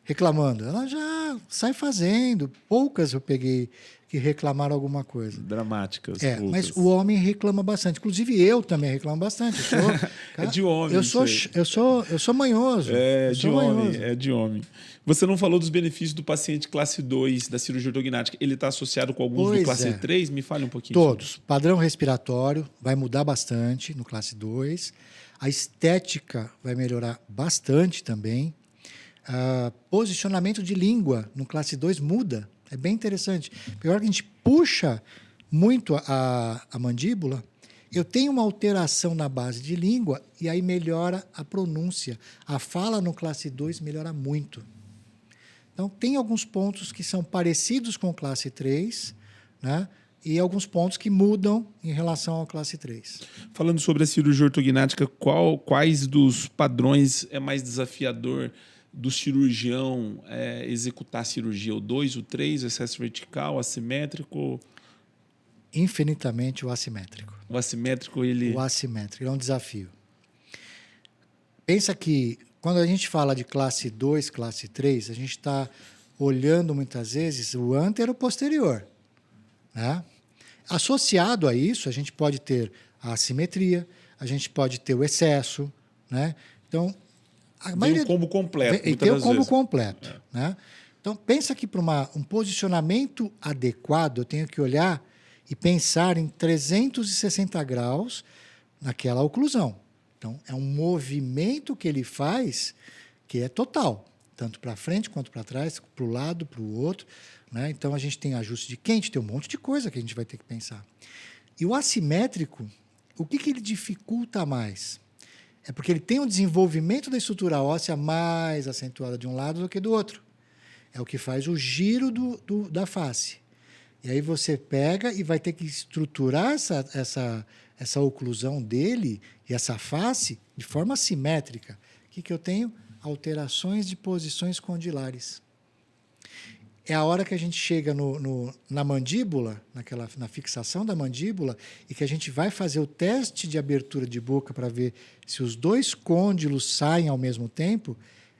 reclamando. Ela já sai fazendo. Poucas eu peguei que reclamaram alguma coisa. Dramáticas. Mas o homem reclama bastante. Inclusive eu também reclamo bastante. É de homem. Eu sou manhoso. É de homem. Você não falou dos benefícios do paciente classe 2 da cirurgia ortognática. Ele está associado com alguns do classe 3? Me fale um pouquinho. Todos. Padrão respiratório vai mudar bastante no classe 2. A estética vai melhorar bastante também. Posicionamento de língua no classe 2 muda. É bem interessante. Porque a hora que a gente puxa muito a mandíbula, eu tenho uma alteração na base de língua e aí melhora a pronúncia. A fala no classe 2 melhora muito. Então, tem alguns pontos que são parecidos com o classe 3, né? E alguns pontos que mudam em relação ao classe 3. Falando sobre a cirurgia ortognática, quais dos padrões é mais desafiador do cirurgião executar a cirurgia? O 2, o 3, o excesso vertical, assimétrico? Infinitamente o assimétrico. O assimétrico, ele... O assimétrico é um desafio. Pensa que quando a gente fala de classe 2, classe 3, a gente está olhando muitas vezes o antero posterior, né? Associado a isso, a gente pode ter a assimetria, a gente pode ter o excesso, né? Então, tem um combo completo. E tem o combo completo, né? Então, pensa que para um posicionamento adequado, eu tenho que olhar e pensar em 360 graus naquela oclusão. Então, é um movimento que ele faz que é total, tanto para frente quanto para trás, para o lado, para o outro, né? Então, a gente tem ajuste de quente, tem um monte de coisa que a gente vai ter que pensar. E o assimétrico, o que ele dificulta mais? É porque ele tem um desenvolvimento da estrutura óssea mais acentuada de um lado do que do outro. É o que faz o giro da face. E aí você pega e vai ter que estruturar essa oclusão dele e essa face de forma simétrica. O que eu tenho? Alterações de posições condilares. É a hora que a gente chega na mandíbula, na fixação da mandíbula, e que a gente vai fazer o teste de abertura de boca para ver se os dois côndilos saem ao mesmo tempo,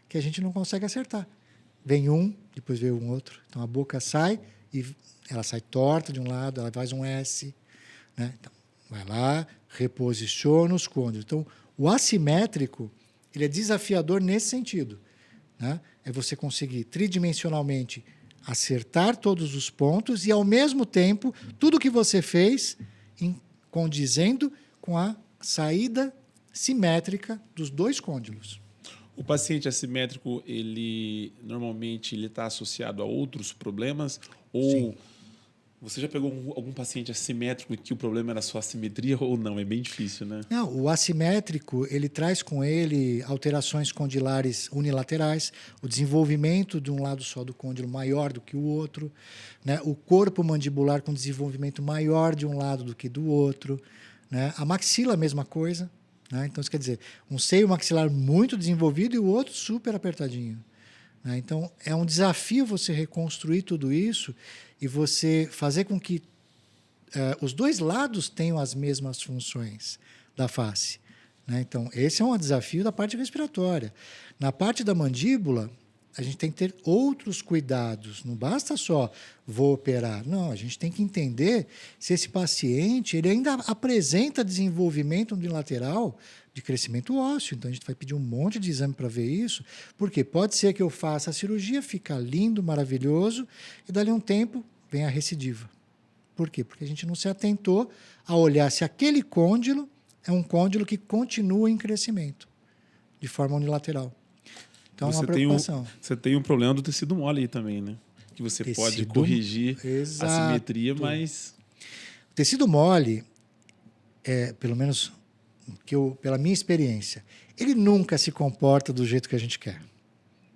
que a gente não consegue acertar. Vem um, depois vem um outro. Então, a boca sai e ela sai torta de um lado, ela faz um S, né? Então, vai lá, reposiciona os côndilos. Então, o assimétrico, ele é desafiador nesse sentido, né? É você conseguir tridimensionalmente acertar todos os pontos e, ao mesmo tempo, tudo que você fez condizendo com a saída simétrica dos dois côndilos. O paciente assimétrico, normalmente ele está associado a outros problemas? Ou Sim. Você já pegou algum paciente assimétrico e que o problema era só a simetria ou não? É bem difícil, né? Não, o assimétrico, ele traz com ele alterações condilares unilaterais, o desenvolvimento de um lado só do côndilo maior do que o outro, né? O corpo mandibular com desenvolvimento maior de um lado do que do outro, né? A maxila, a mesma coisa, né? Então, isso quer dizer, um seio maxilar muito desenvolvido e o outro super apertadinho, né? Então, é um desafio você reconstruir tudo isso e você fazer com que os dois lados tenham as mesmas funções da face, né? Então, esse é um desafio da parte respiratória. Na parte da mandíbula, a gente tem que ter outros cuidados. Não basta só vou operar. Não, a gente tem que entender se esse paciente ele ainda apresenta desenvolvimento unilateral de crescimento ósseo. Então, a gente vai pedir um monte de exame para ver isso, porque pode ser que eu faça a cirurgia, fica lindo, maravilhoso, e dali a um tempo vem a recidiva. Por quê? Porque a gente não se atentou a olhar se aquele côndilo é um côndilo que continua em crescimento, de forma unilateral. Então, é uma preocupação. Você tem um problema do tecido mole aí também, né? Que você pode corrigir Exato. a simetria, mas... O tecido mole, pelo menos pela minha experiência, ele nunca se comporta do jeito que a gente quer.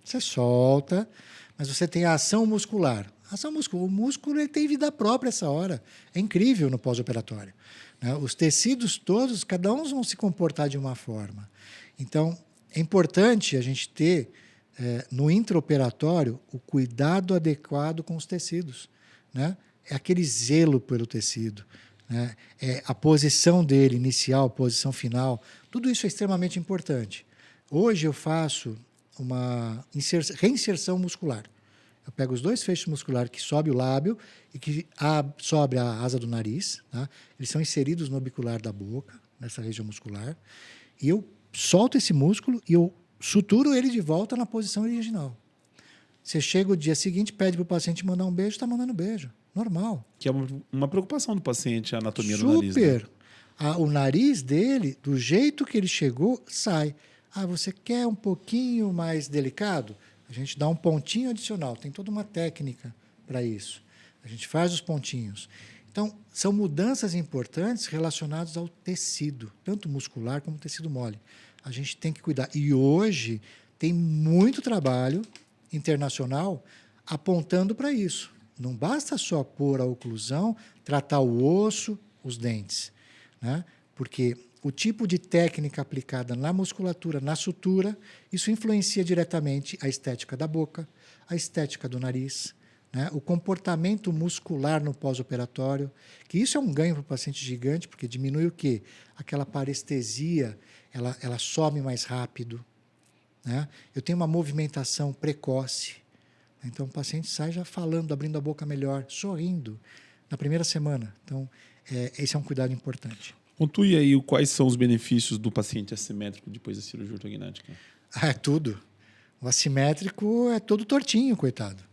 Você solta, mas você tem a ação muscular. O músculo ele tem vida própria essa hora. É incrível no pós-operatório, né? Os tecidos todos, cada um vão se comportar de uma forma. Então, é importante a gente ter, no intraoperatório, o cuidado adequado com os tecidos, né? É aquele zelo pelo tecido, né? É a posição dele, inicial, posição final. Tudo isso é extremamente importante. Hoje eu faço uma reinserção muscular. Eu pego os 2 feixes musculares que sobe o lábio e que sobe a asa do nariz, tá? Eles são inseridos no orbicular da boca, nessa região muscular, e eu solto esse músculo e eu suturo ele de volta na posição original. Você chega o dia seguinte, pede para o paciente mandar um beijo, está mandando beijo. Normal. Que é uma preocupação do paciente, a anatomia do nariz. Super. Né? O nariz dele, do jeito que ele chegou, sai. Você quer um pouquinho mais delicado? A gente dá um pontinho adicional. Tem toda uma técnica para isso. A gente faz os pontinhos. Então, são mudanças importantes relacionadas ao tecido, tanto muscular como tecido mole. A gente tem que cuidar. E hoje tem muito trabalho internacional apontando para isso. Não basta só pôr a oclusão, tratar o osso, os dentes, né? Porque o tipo de técnica aplicada na musculatura, na sutura, isso influencia diretamente a estética da boca, a estética do nariz, né? O comportamento muscular no pós-operatório, que isso é um ganho para o paciente gigante, porque diminui o quê? Aquela parestesia, ela some mais rápido, né? Eu tenho uma movimentação precoce. Então, o paciente sai já falando, abrindo a boca melhor, sorrindo, na primeira semana. Então, esse é um cuidado importante. Pontue aí quais são os benefícios do paciente assimétrico depois da cirurgia ortognática. É tudo. O assimétrico é todo tortinho, coitado.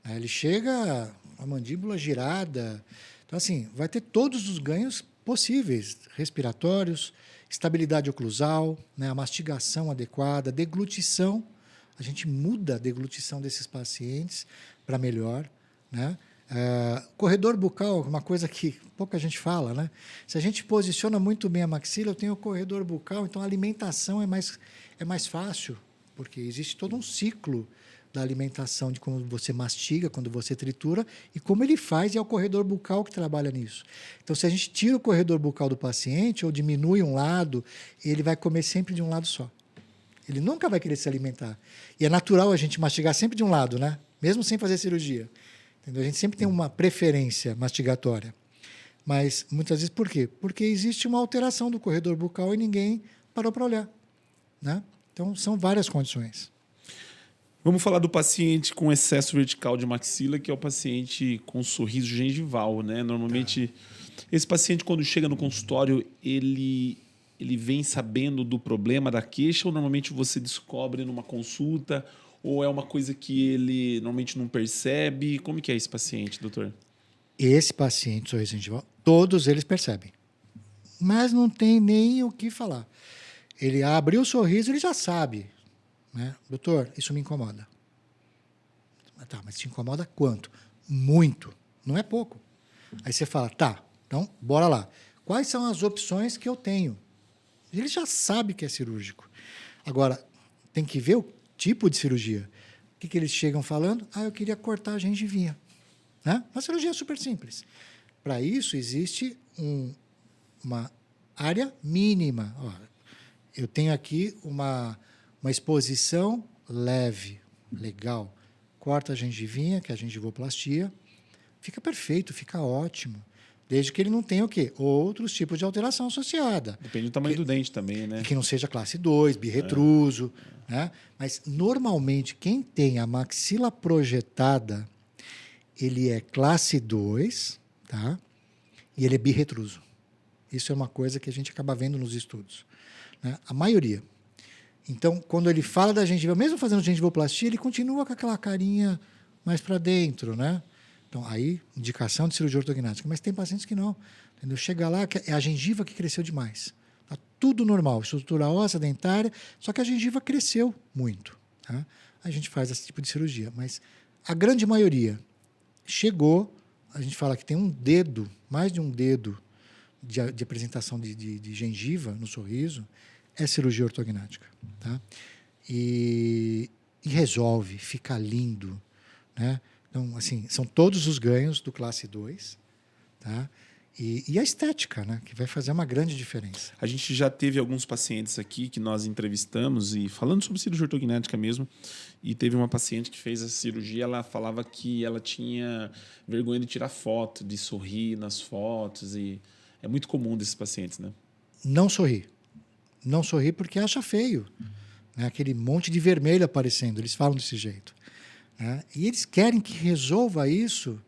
Ele chega com a mandíbula girada. Então, assim, vai ter todos os ganhos possíveis, respiratórios, estabilidade oclusal, né, a mastigação adequada, deglutição. A gente muda a deglutição desses pacientes para melhor, né? Corredor bucal, uma coisa que pouca gente fala, né? Se a gente posiciona muito bem a maxila, eu tenho o corredor bucal, então a alimentação é mais fácil, porque existe todo um ciclo da alimentação, de como você mastiga, quando você tritura, e como ele faz, e é o corredor bucal que trabalha nisso. Então, se a gente tira o corredor bucal do paciente, ou diminui um lado, ele vai comer sempre de um lado só. Ele nunca vai querer se alimentar. E é natural a gente mastigar sempre de um lado, né? Mesmo sem fazer cirurgia. Entendeu? A gente sempre tem uma preferência mastigatória. Mas, muitas vezes, por quê? Porque existe uma alteração do corredor bucal e ninguém parou para olhar, né? Então, são várias condições. Vamos falar do paciente com excesso vertical de maxila, que é o paciente com sorriso gengival, né? Normalmente, esse paciente, quando chega no consultório, ele vem sabendo do problema da queixa, ou normalmente você descobre numa consulta, ou é uma coisa que ele normalmente não percebe? Como que é esse paciente, doutor? Esse paciente, sorriso gengival, todos eles percebem. Mas não tem nem o que falar. Ele abriu o sorriso, ele já sabe, né? Doutor, isso me incomoda. Tá, mas te incomoda quanto? Muito. Não é pouco. Aí você fala, tá, então bora lá. Quais são as opções que eu tenho? Ele já sabe que é cirúrgico. Agora, tem que ver o tipo de cirurgia. O que eles chegam falando? Eu queria cortar a gengivinha. Né? Uma cirurgia super simples. Para isso, existe uma área mínima. Eu tenho aqui uma exposição leve, legal. Corta a gengivinha, que é a gengivoplastia. Fica perfeito, fica ótimo. Desde que ele não tenha o quê? Outros tipos de alteração associada. Depende do tamanho do dente também, né? E que não seja classe 2, birretruso. Né? Mas, normalmente, quem tem a maxila projetada, ele é classe 2, tá? E ele é birretruso. Isso é uma coisa que a gente acaba vendo nos estudos. Né? A maioria. Então, quando ele fala da gengiva, mesmo fazendo gengivoplastia, ele continua com aquela carinha mais para dentro, né? Então, aí, indicação de cirurgia ortognática. Mas tem pacientes que não. Entendeu? Chega lá, é a gengiva que cresceu demais. Tá tudo normal, estrutura óssea, dentária, só que a gengiva cresceu muito. Tá? A gente faz esse tipo de cirurgia. Mas a grande maioria chegou, a gente fala que tem um dedo, mais de um dedo de apresentação de gengiva no sorriso, é cirurgia ortognática. Tá? E resolve, fica lindo. Né? Então, assim, são todos os ganhos do classe 2, tá? E a estética, né? Que vai fazer uma grande diferença. A gente já teve alguns pacientes aqui que nós entrevistamos e falando sobre cirurgia ortognática mesmo, e teve uma paciente que fez a cirurgia, ela falava que ela tinha vergonha de tirar foto, de sorrir nas fotos, e é muito comum desses pacientes, né? Não sorrir. Não sorrir porque acha feio. Né? Aquele monte de vermelho aparecendo, eles falam desse jeito. Né? E eles querem que resolva isso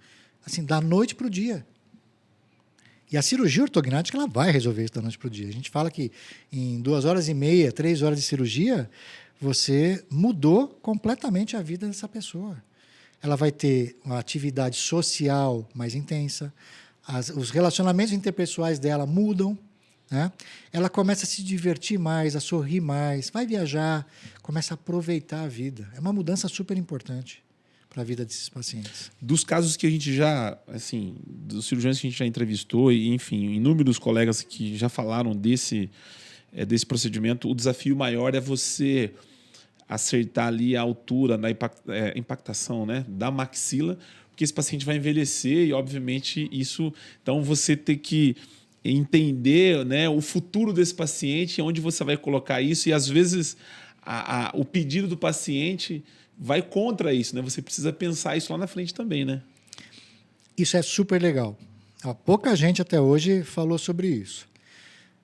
assim, da noite para o dia. E a cirurgia ortognática ela vai resolver isso da noite para o dia. A gente fala que em 2h30, 3 horas de cirurgia, você mudou completamente a vida dessa pessoa. Ela vai ter uma atividade social mais intensa, os relacionamentos interpessoais dela mudam, né? Ela começa a se divertir mais, a sorrir mais, vai viajar, começa a aproveitar a vida. É uma mudança super importante para a vida desses pacientes. Dos casos que a gente já, assim, dos cirurgiões que a gente já entrevistou, e enfim, inúmeros colegas que já falaram desse procedimento, o desafio maior é você acertar ali a altura da impactação, né, da maxila, porque esse paciente vai envelhecer e, obviamente, isso... Então, você tem que entender, né, o futuro desse paciente, onde você vai colocar isso, e, às vezes, o pedido do paciente vai contra isso, né? Você precisa pensar isso lá na frente também, né? Isso é super legal. Pouca gente até hoje falou sobre isso.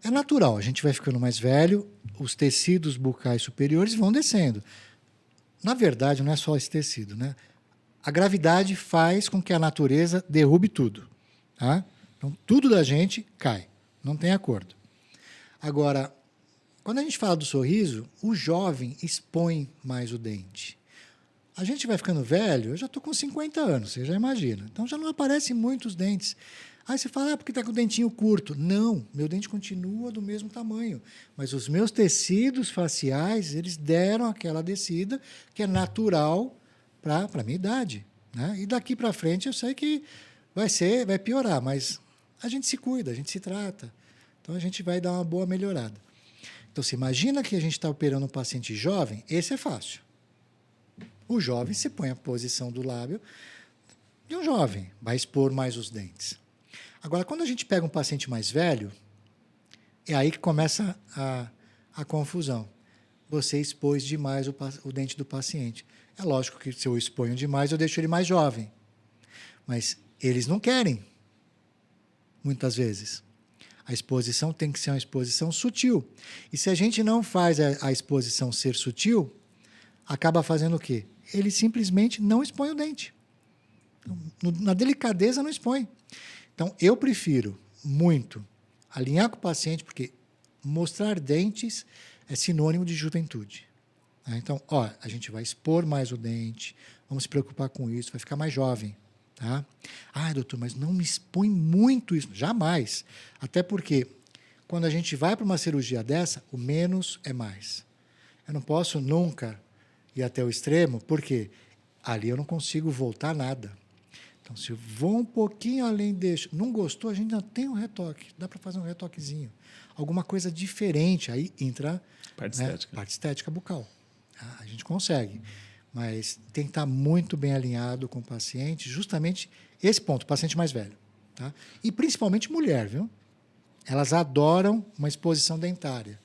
É natural, a gente vai ficando mais velho, os tecidos bucais superiores vão descendo. Na verdade, não é só esse tecido, né? A gravidade faz com que a natureza derrube tudo. Tá? Então, tudo da gente cai, não tem acordo. Agora, quando a gente fala do sorriso, o jovem expõe mais o dente. A gente vai ficando velho, eu já estou com 50 anos, você já imagina. Então já não aparecem muitos dentes. Aí você fala, porque está com o dentinho curto. Não, meu dente continua do mesmo tamanho. Mas os meus tecidos faciais, eles deram aquela descida que é natural para a minha idade. Né? E daqui para frente eu sei que vai piorar, mas a gente se cuida, a gente se trata. Então a gente vai dar uma boa melhorada. Então você imagina que a gente está operando um paciente jovem, esse é fácil. O jovem se põe a posição do lábio de um jovem, vai expor mais os dentes. Agora, quando a gente pega um paciente mais velho, é aí que começa a confusão. Você expôs demais o dente do paciente. É lógico que se eu exponho demais, eu deixo ele mais jovem. Mas eles não querem, muitas vezes. A exposição tem que ser uma exposição sutil. E se a gente não faz a exposição ser sutil, acaba fazendo o quê? Ele simplesmente não expõe o dente. Na delicadeza, não expõe. Então, eu prefiro muito alinhar com o paciente, porque mostrar dentes é sinônimo de juventude. Então, a gente vai expor mais o dente, vamos se preocupar com isso, vai ficar mais jovem. Tá? Doutor, mas não me expõe muito isso. Jamais. Até porque, quando a gente vai para uma cirurgia dessa, o menos é mais. Eu não posso nunca ir até o extremo, porque ali eu não consigo voltar nada. Então, se eu vou um pouquinho além deste, não gostou, a gente ainda tem um retoque. Dá para fazer um retoquezinho. Alguma coisa diferente. Aí entra parte estética bucal. A gente consegue. Mas tem que estar muito bem alinhado com o paciente, justamente esse ponto, o paciente mais velho. Tá? E principalmente mulher, viu? Elas adoram uma exposição dentária.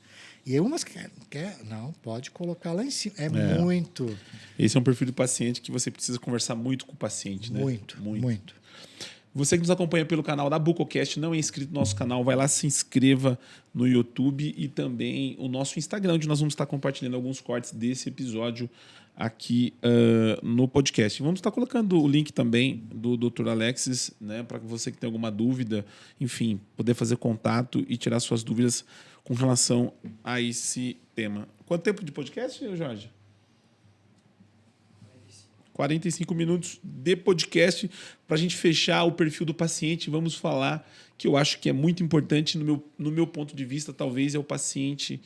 E umas não, pode colocar lá em cima. É muito. Esse é um perfil do paciente que você precisa conversar muito com o paciente, né? Muito. Você que nos acompanha pelo canal da Bucocast, não é inscrito no nosso canal, vai lá, se inscreva no YouTube e também o nosso Instagram, onde nós vamos estar compartilhando alguns cortes desse episódio aqui no podcast. Vamos estar colocando o link também do Dr. Alexis, né, para você que tem alguma dúvida, enfim, poder fazer contato e tirar suas dúvidas com relação a esse tema. Quanto tempo de podcast, Jorge? 45 minutos de podcast para a gente fechar o perfil do paciente. Vamos falar que eu acho que é muito importante no meu ponto de vista, talvez é o paciente,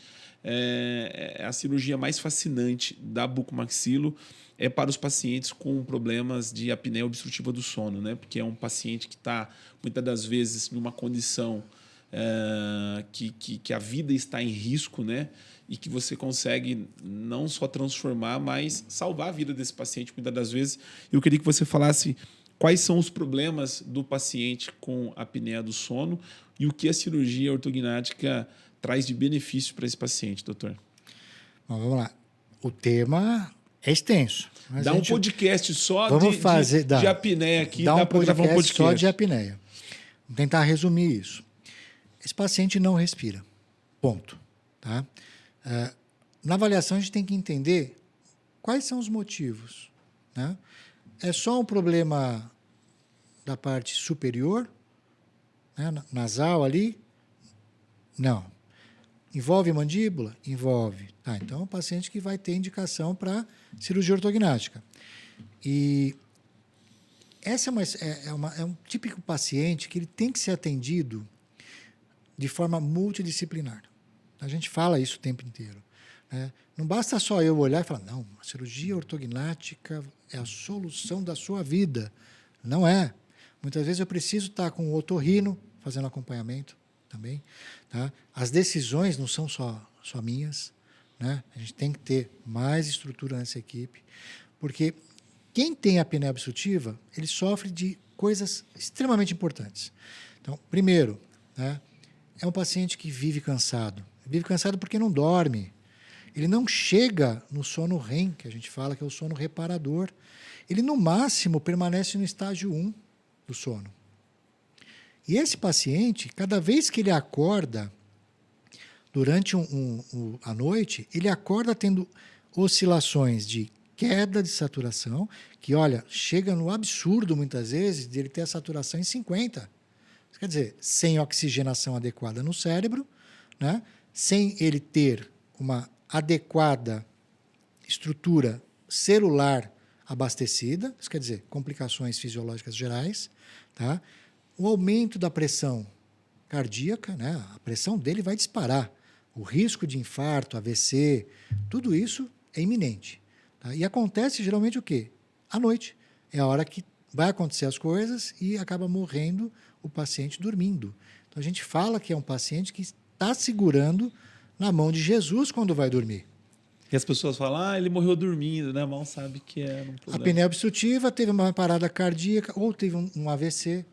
a cirurgia mais fascinante da bucomaxilo é para os pacientes com problemas de apneia obstrutiva do sono, né? Porque é um paciente que está, muitas das vezes, numa condição que a vida está em risco, né? E que você consegue não só transformar, mas salvar a vida desse paciente muitas das vezes. Eu queria que você falasse quais são os problemas do paciente com apneia do sono e o que a cirurgia ortognática traz de benefício para esse paciente, doutor. Bom, vamos lá. O tema é extenso. Mas dá um podcast só de apneia aqui. Dá para gravar um podcast só de apneia. Vamos tentar resumir isso. Esse paciente não respira. Ponto. Tá? Na avaliação, a gente tem que entender quais são os motivos. Né? É só um problema da parte superior, né? Nasal ali? Não. Envolve mandíbula? Envolve. Então, é um paciente que vai ter indicação para cirurgia ortognática. E essa é um típico paciente que ele tem que ser atendido de forma multidisciplinar. A gente fala isso o tempo inteiro. Né? Não basta só eu olhar e falar, não, a cirurgia ortognática é a solução da sua vida. Não é. Muitas vezes eu preciso estar com o otorrino fazendo acompanhamento também. Tá? As decisões não são só minhas. Né? A gente tem que ter mais estrutura nessa equipe, porque quem tem apneia obstrutiva, ele sofre de coisas extremamente importantes. Então, primeiro, né, é um paciente que vive cansado. Vive cansado porque não dorme. Ele não chega no sono REM, que a gente fala que é o sono reparador. Ele, no máximo, permanece no estágio 1 do sono. E esse paciente, cada vez que ele acorda, durante a noite, ele acorda tendo oscilações de queda de saturação, que, olha, chega no absurdo, muitas vezes, de ele ter a saturação em 50. Quer dizer, sem oxigenação adequada no cérebro, né? Sem ele ter uma adequada estrutura celular abastecida, isso quer dizer, complicações fisiológicas gerais, tá? O aumento da pressão cardíaca, né? A pressão dele vai disparar. O risco de infarto, AVC, tudo isso é iminente. Tá? E acontece geralmente o quê? À noite. É a hora que vai acontecer as coisas e acaba morrendo o paciente dormindo. Então, a gente fala que é um paciente que está segurando na mão de Jesus quando vai dormir. E as pessoas falam, ele morreu dormindo, né? Mal sabe que é um problema. A apneia obstrutiva teve uma parada cardíaca ou teve um AVC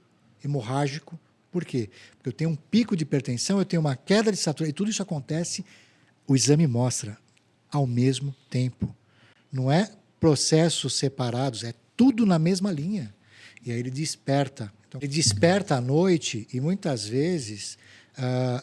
hemorrágico. Por quê? Porque eu tenho um pico de hipertensão, eu tenho uma queda de saturação, e tudo isso acontece, o exame mostra, ao mesmo tempo. Não é processos separados, é tudo na mesma linha. E aí ele desperta. Então, ele desperta à noite e muitas vezes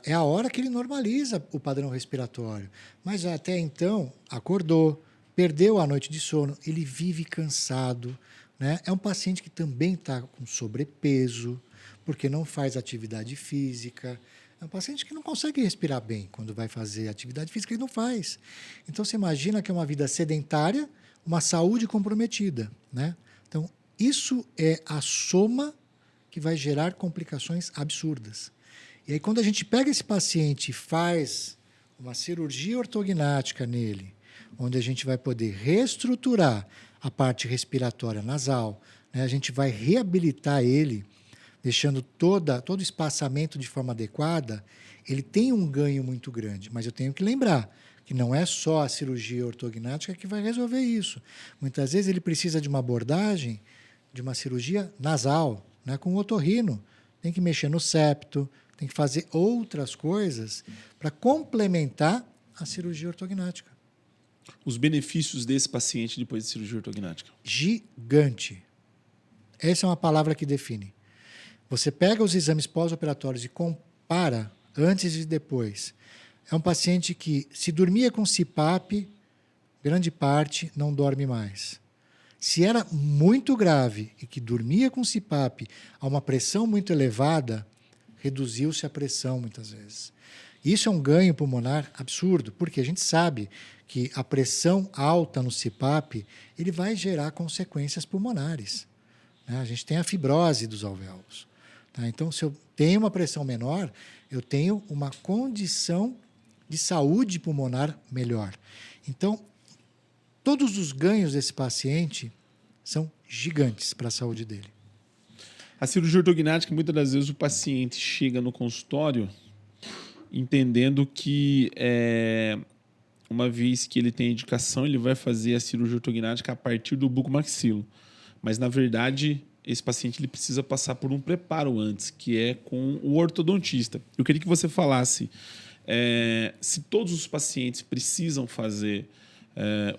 é a hora que ele normaliza o padrão respiratório. Mas até então, acordou, perdeu a noite de sono, ele vive cansado. Né? É um paciente que também está com sobrepeso, porque não faz atividade física. É um paciente que não consegue respirar bem quando vai fazer atividade física, ele não faz. Então, você imagina que é uma vida sedentária, uma saúde comprometida. Né? Então, isso é a soma que vai gerar complicações absurdas. E aí, quando a gente pega esse paciente e faz uma cirurgia ortognática nele, onde a gente vai poder reestruturar a parte respiratória nasal, né? A gente vai reabilitar ele, deixando todo o espaçamento de forma adequada, ele tem um ganho muito grande. Mas eu tenho que lembrar que não é só a cirurgia ortognática que vai resolver isso. Muitas vezes ele precisa de uma abordagem, de uma cirurgia nasal, né, com o otorrino. Tem que mexer no septo, tem que fazer outras coisas para complementar a cirurgia ortognática. Os benefícios desse paciente depois de cirurgia ortognática? Gigante. Essa é uma palavra que define. Você pega os exames pós-operatórios e compara antes e depois. É um paciente que, se dormia com CPAP, grande parte não dorme mais. Se era muito grave e que dormia com CPAP a uma pressão muito elevada, reduziu-se a pressão muitas vezes. Isso é um ganho pulmonar absurdo, porque a gente sabe que a pressão alta no CPAP ele vai gerar consequências pulmonares. Né? A gente tem a fibrose dos alvéolos. Tá? Então, se eu tenho uma pressão menor, eu tenho uma condição de saúde pulmonar melhor. Então, todos os ganhos desse paciente são gigantes para a saúde dele. A cirurgia ortognática, muitas das vezes o paciente chega no consultório entendendo que uma vez que ele tem indicação, ele vai fazer a cirurgia ortognática a partir do bucomaxilo. Mas, na verdade, esse paciente ele precisa passar por um preparo antes, que é com o ortodontista. Eu queria que você falasse se todos os pacientes precisam fazer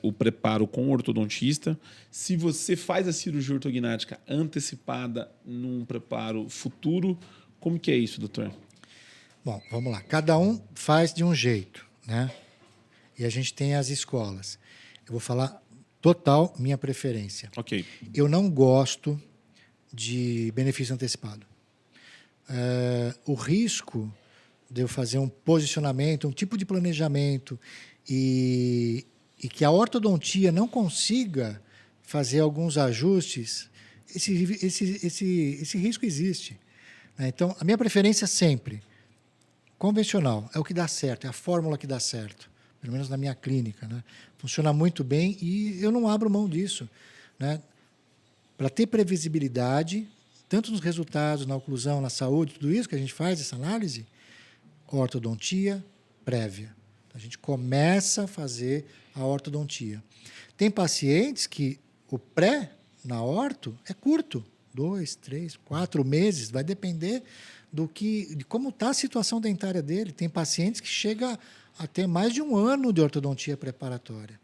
o preparo com o ortodontista, se você faz a cirurgia ortognática antecipada num preparo futuro, como que é isso, doutor? Bom, vamos lá. Cada um faz de um jeito, né? E a gente tem as escolas. Eu vou falar total minha preferência. Ok. Eu não gosto de benefício antecipado. O risco de eu fazer um posicionamento, um tipo de planejamento e que a ortodontia não consiga fazer alguns ajustes, esse risco existe. Né? Então, a minha preferência sempre, convencional, é o que dá certo, é a fórmula que dá certo, pelo menos na minha clínica. Né? Funciona muito bem e eu não abro mão disso. Né? Para ter previsibilidade, tanto nos resultados, na oclusão, na saúde, tudo isso que a gente faz, essa análise, ortodontia prévia. A gente começa a fazer a ortodontia. Tem pacientes que o pré na orto é curto, 2, 3, 4 meses, vai depender de como está a situação dentária dele. Tem pacientes que chegam a ter mais de 1 ano de ortodontia preparatória.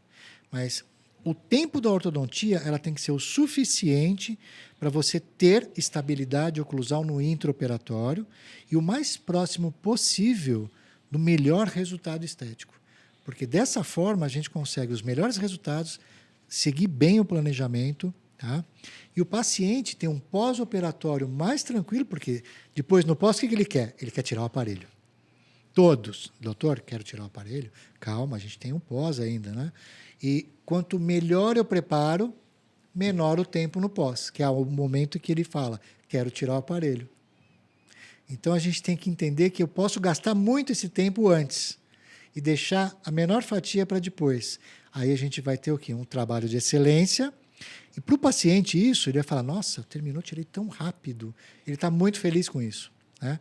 Mas o tempo da ortodontia ela tem que ser o suficiente para você ter estabilidade oclusal no intraoperatório e o mais próximo possível do melhor resultado estético. Porque dessa forma a gente consegue os melhores resultados, seguir bem o planejamento, tá? E o paciente tem um pós-operatório mais tranquilo, porque depois no pós o que ele quer? Ele quer tirar o aparelho. Todos. Doutor, quero tirar o aparelho? Calma, a gente tem um pós ainda, né? E quanto melhor eu preparo, menor o tempo no pós, que é o momento que ele fala, quero tirar o aparelho. Então, a gente tem que entender que eu posso gastar muito esse tempo antes e deixar a menor fatia para depois. Aí a gente vai ter o quê? Um trabalho de excelência. E para o paciente isso, ele vai falar, nossa, terminou, tirei tão rápido. Ele está muito feliz com isso. Né?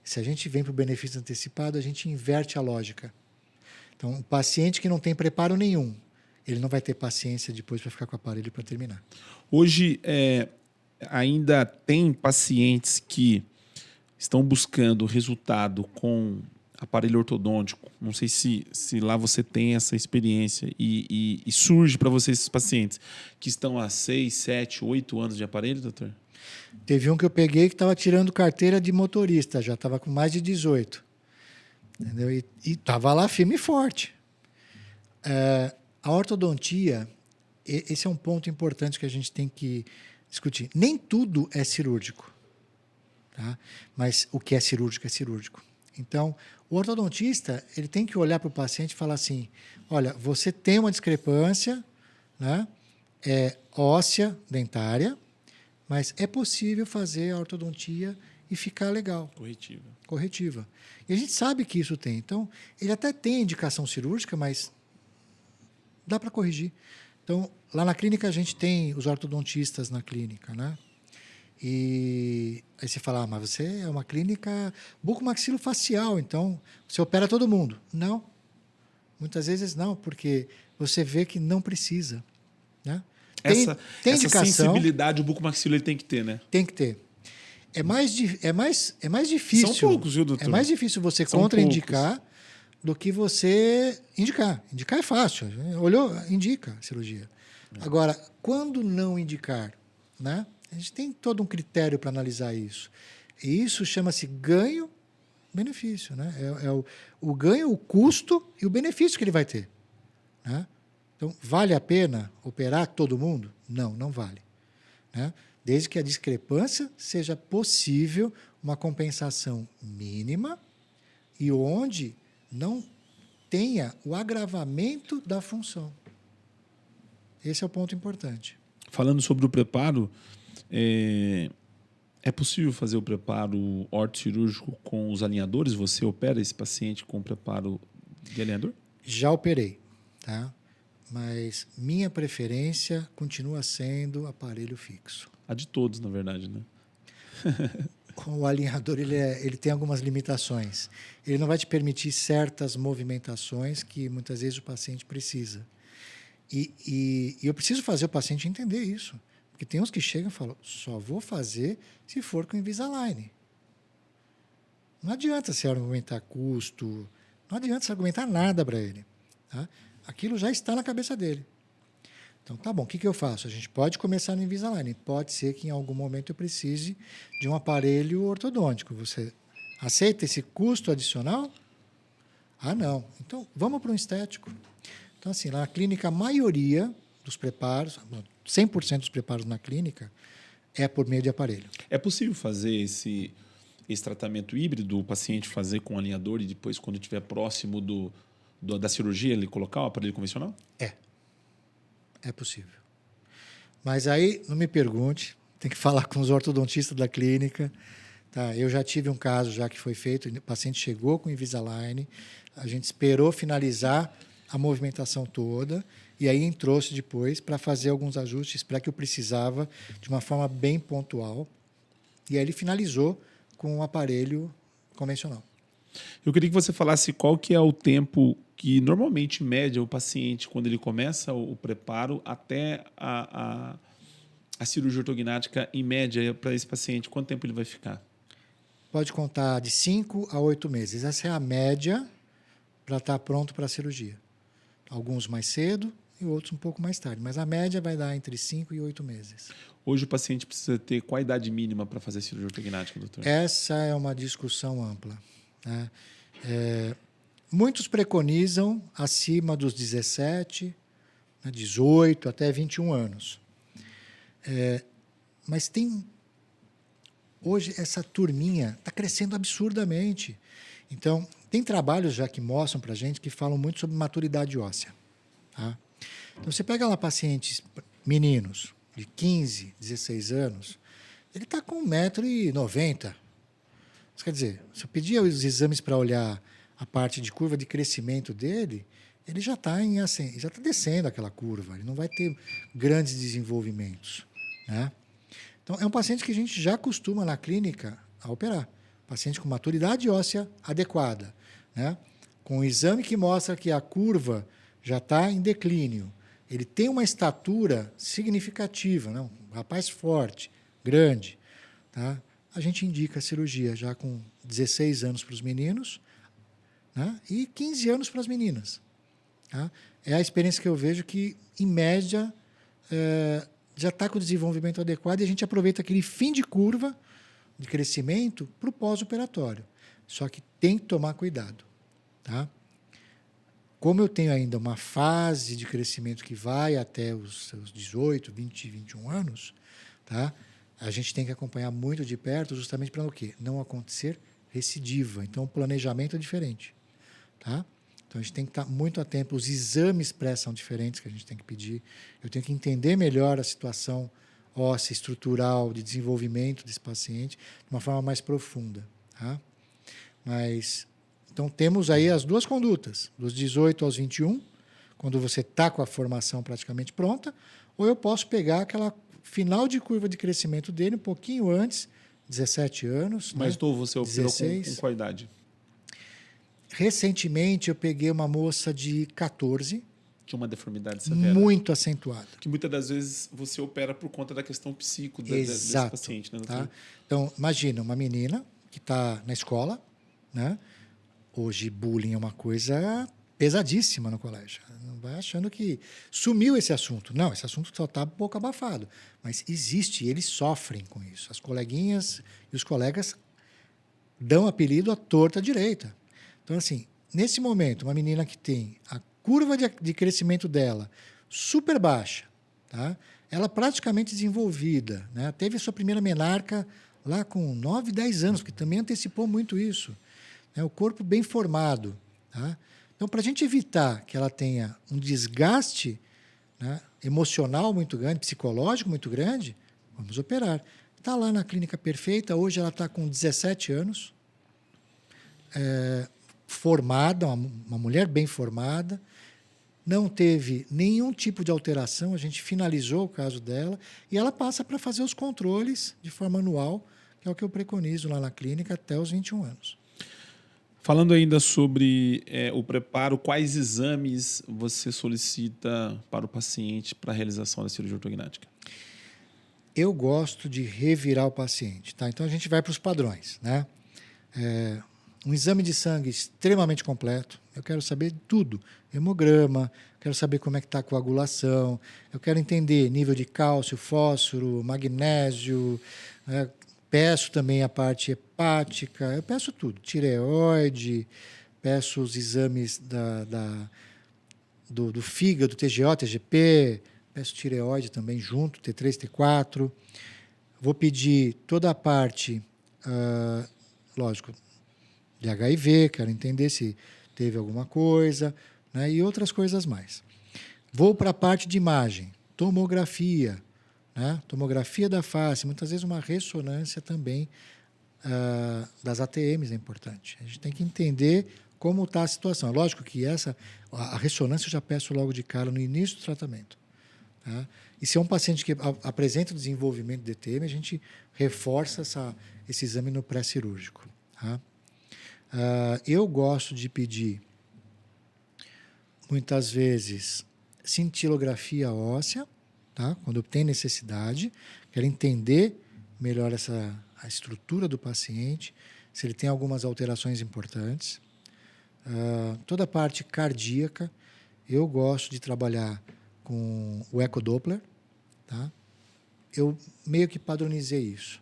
Se a gente vem para o benefício antecipado, a gente inverte a lógica. Então, o paciente que não tem preparo nenhum, ele não vai ter paciência depois para ficar com o aparelho para terminar. Hoje, ainda tem pacientes que estão buscando resultado com aparelho ortodôntico. Não sei se lá você tem essa experiência e surge para você esses pacientes que estão há 6, 7, 8 anos de aparelho, doutor? Teve um que eu peguei que estava tirando carteira de motorista, já estava com mais de 18. Entendeu? E estava lá firme e forte. A ortodontia, esse é um ponto importante que a gente tem que discutir. Nem tudo é cirúrgico. Tá? Mas o que é cirúrgico é cirúrgico. Então, o ortodontista ele tem que olhar para o paciente e falar assim, olha, você tem uma discrepância, né, óssea, dentária, mas é possível fazer a ortodontia e ficar legal. Corretiva. E a gente sabe que isso tem. Então, ele até tem indicação cirúrgica, mas dá para corrigir. Então, lá na clínica a gente tem os ortodontistas na clínica, né? E aí você fala, mas você é uma clínica bucomaxilofacial, então você opera todo mundo. Não. Muitas vezes não, porque você vê que não precisa. Né? Essa indicação, sensibilidade o bucomaxilo ele tem que ter, né? Tem que ter. É mais difícil. São poucos, viu, doutor? É mais difícil você contraindicar do que você indicar. Indicar é fácil. Olhou, indica a cirurgia. Agora, quando não indicar, né? A gente tem todo um critério para analisar isso. E isso chama-se ganho-benefício, né? O ganho, o custo e o benefício que ele vai ter, né? Então, vale a pena operar todo mundo? Não, não vale, né? Desde que a discrepância seja possível uma compensação mínima e onde não tenha o agravamento da função. Esse é o ponto importante. Falando sobre o preparo, é possível fazer o preparo ortocirúrgico com os alinhadores? Você opera esse paciente com preparo de alinhador? Já operei, tá? Mas minha preferência continua sendo aparelho fixo. A de todos, na verdade, né? O alinhador ele tem algumas limitações. Ele não vai te certas movimentações que muitas vezes o paciente precisa. E eu preciso fazer o paciente entender isso. Porque tem uns que chegam e falam, só vou fazer se for com Invisalign. Não adianta você argumentar custo, não adianta você argumentar nada para ele. Tá? Aquilo já está na cabeça dele. Então, tá bom, o que eu faço? A gente pode começar no Invisalign. Pode ser que em algum momento eu precise de um aparelho ortodôntico. Você aceita esse custo adicional? Ah, não. Então, vamos para um estético. Então, assim, na clínica, a maioria dos preparos, 100% dos preparos na clínica, é por meio de aparelho. É possível fazer esse tratamento híbrido, o paciente fazer com alinhador e depois, quando estiver próximo da cirurgia, ele colocar o aparelho convencional? É possível. Mas aí, não me pergunte, tem que falar com os ortodontistas da clínica. Tá? Eu já tive um caso já que foi feito, o paciente chegou com Invisalign, a gente esperou finalizar a movimentação toda e aí entrou-se depois para fazer alguns ajustes para que eu precisava de uma forma bem pontual. E aí ele finalizou com um aparelho convencional. Eu queria que você falasse qual que é o tempo que normalmente média o paciente, quando ele começa o preparo, até a cirurgia ortognática, em média, para esse paciente, quanto tempo ele vai ficar? Pode contar de 5 a 8 meses. Essa é a média para estar pronto para a cirurgia. Alguns mais cedo e outros um pouco mais tarde. Mas a média vai dar entre 5 e 8 meses. Hoje o paciente precisa ter qual a idade mínima para fazer cirurgia ortognática, doutor? Essa é uma discussão ampla, né? Muitos preconizam acima dos 17, 18 até 21 anos. Mas hoje essa turminha está crescendo absurdamente. Então, tem trabalhos já que mostram para a gente que falam muito sobre maturidade óssea. Tá? Então, você pega lá pacientes, meninos de 15, 16 anos, ele está com 1,90 m. Quer dizer, se eu pedir os exames para olhar a parte de curva de crescimento dele, ele já está descendo aquela curva, ele não vai ter grandes desenvolvimentos, né? Então, é um paciente que a gente já costuma na clínica a operar. Paciente com maturidade óssea adequada, né? Com um exame que mostra que a curva já está em declínio. Ele tem uma estatura significativa, né? Um rapaz forte, grande, tá? A gente indica a cirurgia já com 16 anos para os meninos, né? E 15 anos para as meninas. Tá? É a experiência que eu vejo que, em média, já está com o desenvolvimento adequado e a gente aproveita aquele fim de curva de crescimento para o pós-operatório. Só que tem que tomar cuidado. Tá? Como eu tenho ainda uma fase de crescimento que vai até os seus 18, 20, 21 anos, tá? A gente tem que acompanhar muito de perto justamente para o quê? Não acontecer recidiva. Então, o planejamento é diferente. Tá? Então, a gente tem que estar muito atento. Os exames pré são diferentes que a gente tem que pedir. Eu tenho que entender melhor a situação óssea, estrutural, de desenvolvimento desse paciente de uma forma mais profunda. Tá? Mas, então, temos aí as duas condutas, dos 18 aos 21, quando você está com a formação praticamente pronta, ou eu posso pegar aquela final de curva de crescimento dele um pouquinho antes, 17 anos. Mas, né? você operou com qual idade? Recentemente, eu peguei uma moça de 14. Tinha uma deformidade severa. Muito acentuada. Que muitas das vezes você opera por conta da questão psíquica desse paciente. Né, tá? Então, imagina, uma menina que está na escola, né? Hoje, bullying é uma coisa pesadíssima no colégio. Não vai achando que sumiu esse assunto. Não, esse assunto só está um pouco abafado. Mas existe, eles sofrem com isso. As coleguinhas e os colegas dão apelido à torta direita. Então, assim, nesse momento, uma menina que tem a curva de crescimento dela super baixa, tá? Ela praticamente desenvolvida, né? Teve a sua primeira menarca lá com 9, 10 anos, que também antecipou muito isso. Né? O corpo bem formado. Tá? Então, para a gente evitar que ela tenha um desgaste, né, emocional muito grande, psicológico muito grande, vamos operar. Está lá na clínica perfeita, hoje ela está com 17 anos, formada, uma mulher bem formada, não teve nenhum tipo de alteração, a gente finalizou o caso dela e ela passa para fazer os controles de forma anual, que é o que eu preconizo lá na clínica até os 21 anos. Falando ainda sobre o preparo, quais exames você solicita para o paciente para a realização da cirurgia ortognática? Eu gosto de revirar o paciente, tá? Então a gente vai para os padrões, né? Um exame de sangue extremamente completo. Eu quero saber tudo. Hemograma, quero saber como é que está a coagulação, eu quero entender nível de cálcio, fósforo, magnésio, peço também a parte hepática, eu peço tudo. Tireoide, peço os exames do fígado, TGO, TGP, peço tireoide também junto, T3, T4. Vou pedir toda a parte, lógico, de HIV, quero entender se teve alguma coisa, né, e outras coisas mais. Vou para a parte de imagem, tomografia, né, tomografia da face, muitas vezes uma ressonância também das ATMs é importante. A gente tem que entender como está a situação. Lógico que a ressonância eu já peço logo de cara no início do tratamento. Tá? E se é um paciente que apresenta desenvolvimento de TM, a gente reforça esse exame no pré-cirúrgico. Tá? Eu gosto de pedir, muitas vezes, cintilografia óssea, tá? Quando tem necessidade, quero entender melhor a estrutura do paciente, se ele tem algumas alterações importantes. Toda a parte cardíaca, eu gosto de trabalhar com o ecodoppler, tá? Eu meio que padronizei isso.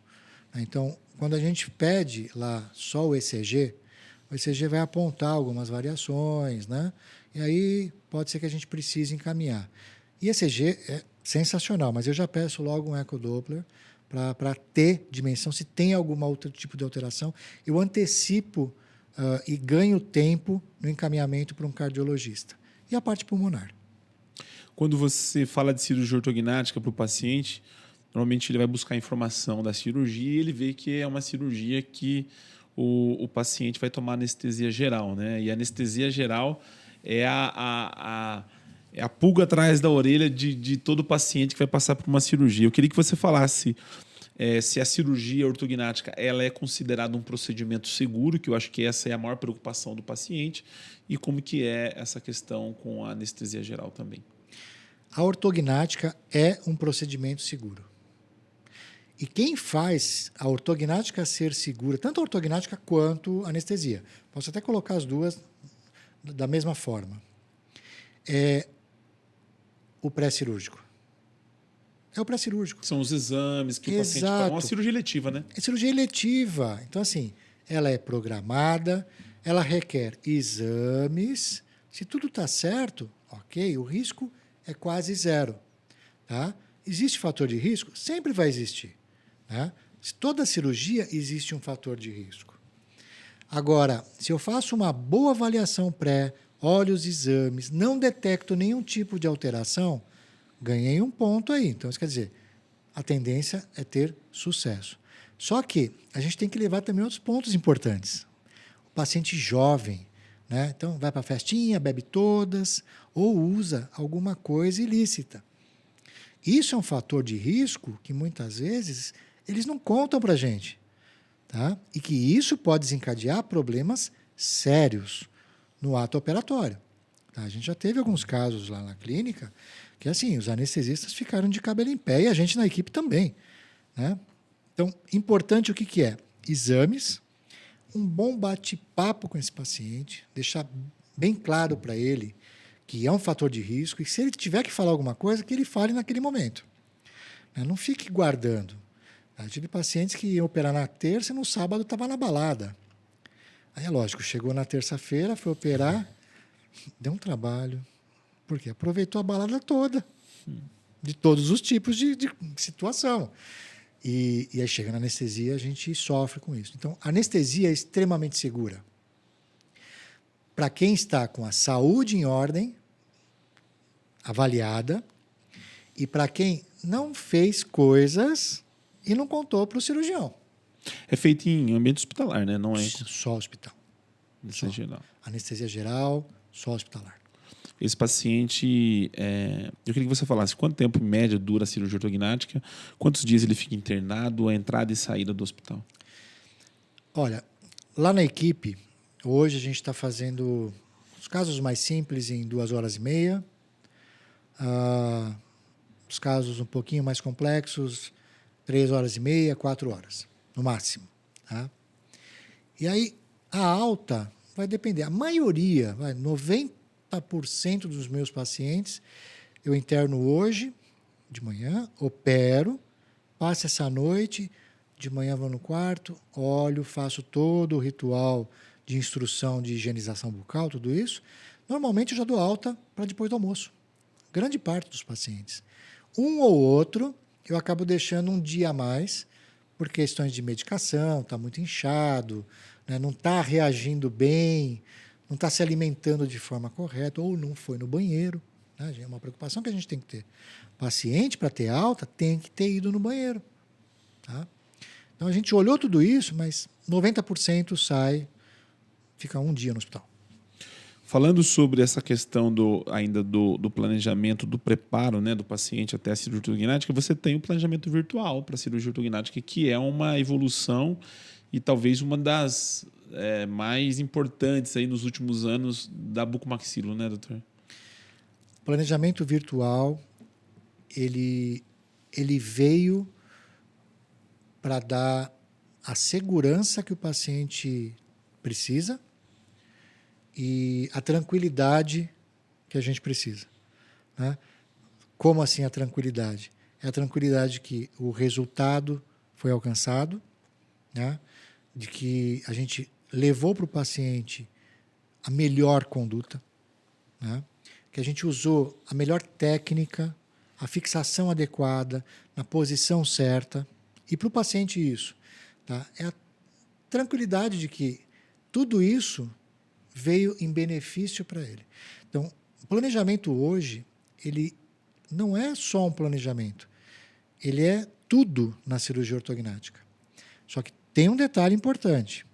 Então, quando a gente pede lá só o ECG vai apontar algumas variações, né? E aí pode ser que a gente precise encaminhar. E ECG é sensacional, mas eu já peço logo um ecodoppler para ter dimensão, se tem algum outro tipo de alteração, eu antecipo e ganho tempo no encaminhamento para um cardiologista. E a parte pulmonar. Quando você fala de cirurgia ortognática para o paciente, normalmente ele vai buscar informação da cirurgia e ele vê que é uma cirurgia que o paciente vai tomar anestesia geral, né? E a anestesia geral é a pulga atrás da orelha de todo paciente que vai passar por uma cirurgia. Eu queria que você falasse se a cirurgia ortognática ela é considerada um procedimento seguro, que eu acho que essa é a maior preocupação do paciente, e como que é essa questão com a anestesia geral também. A ortognática é um procedimento seguro. E quem faz a ortognática ser segura, tanto a ortognática quanto a anestesia, posso até colocar as duas da mesma forma, é o pré-cirúrgico. É o pré-cirúrgico. São os exames que o paciente faz. É uma cirurgia eletiva, né? É cirurgia eletiva. Então, assim, ela é programada, ela requer exames. Se tudo está certo, ok, o risco é quase zero. Tá? Existe fator de risco? Sempre vai existir. Né? Toda cirurgia existe um fator de risco. Agora, se eu faço uma boa avaliação pré, olho os exames, não detecto nenhum tipo de alteração, ganhei um ponto aí. Então, isso quer dizer, a tendência é ter sucesso. Só que a gente tem que levar também outros pontos importantes. O paciente jovem, né? Então, vai para a festinha, bebe todas, ou usa alguma coisa ilícita. Isso é um fator de risco que, muitas vezes, eles não contam para a gente. Tá? E que isso pode desencadear problemas sérios no ato operatório. Tá? A gente já teve alguns casos lá na clínica que, assim, os anestesistas ficaram de cabelo em pé e a gente na equipe também. Né? Então, importante o que é? Exames, um bom bate-papo com esse paciente, deixar bem claro para ele que é um fator de risco e se ele tiver que falar alguma coisa, que ele fale naquele momento. Né? Não fique guardando. Eu tive pacientes que iam operar na terça e no sábado estava na balada. Aí é lógico, chegou na terça-feira, foi operar, deu um trabalho. Por quê? Aproveitou a balada toda, de todos os tipos de situação. E aí chega na anestesia, a gente sofre com isso. Então, a anestesia é extremamente segura. Para quem está com a saúde em ordem, avaliada, e para quem não fez coisas e não contou para o cirurgião. É feito em ambiente hospitalar, né? Não é Só hospital. anestesia geral. Anestesia geral, só hospitalar. Esse paciente, eu queria que você falasse quanto tempo em média dura a cirurgia ortognática, quantos dias ele fica internado, a entrada e saída do hospital? Olha, lá na equipe, hoje a gente está fazendo os casos mais simples em 2 horas e meia, os casos um pouquinho mais complexos, 3 horas e meia, 4 horas, no máximo. Tá? E aí, a alta vai depender. A maioria, 90% dos meus pacientes, eu interno hoje, de manhã, opero, passo essa noite, de manhã vou no quarto, olho, faço todo o ritual de instrução de higienização bucal, tudo isso. Normalmente eu já dou alta para depois do almoço. Grande parte dos pacientes. Um ou outro, eu acabo deixando um dia a mais, por questões de medicação, está muito inchado, né, não está reagindo bem, não está se alimentando de forma correta, ou não foi no banheiro. Né? É uma preocupação que a gente tem que ter. Paciente, para ter alta, tem que ter ido no banheiro. Tá? Então, a gente olhou tudo isso, mas 90% sai, fica um dia no hospital. Falando sobre essa questão do planejamento, do preparo, né, do paciente até a cirurgia ortognática, você tem o planejamento virtual para a cirurgia ortognática, que é uma evolução e talvez uma das mais importantes aí nos últimos anos da bucomaxilo, né, doutor? O planejamento virtual, ele veio para dar a segurança que o paciente precisa e a tranquilidade que a gente precisa. Né? Como assim a tranquilidade? É a tranquilidade que o resultado foi alcançado, né? De que a gente levou para o paciente a melhor conduta, né? Que a gente usou a melhor técnica, a fixação adequada, na posição certa. E para o paciente isso, tá? É a tranquilidade de que tudo isso veio em benefício para ele. Então, o planejamento hoje, ele não é só um planejamento, ele é tudo na cirurgia ortognática. Só que tem um detalhe importante.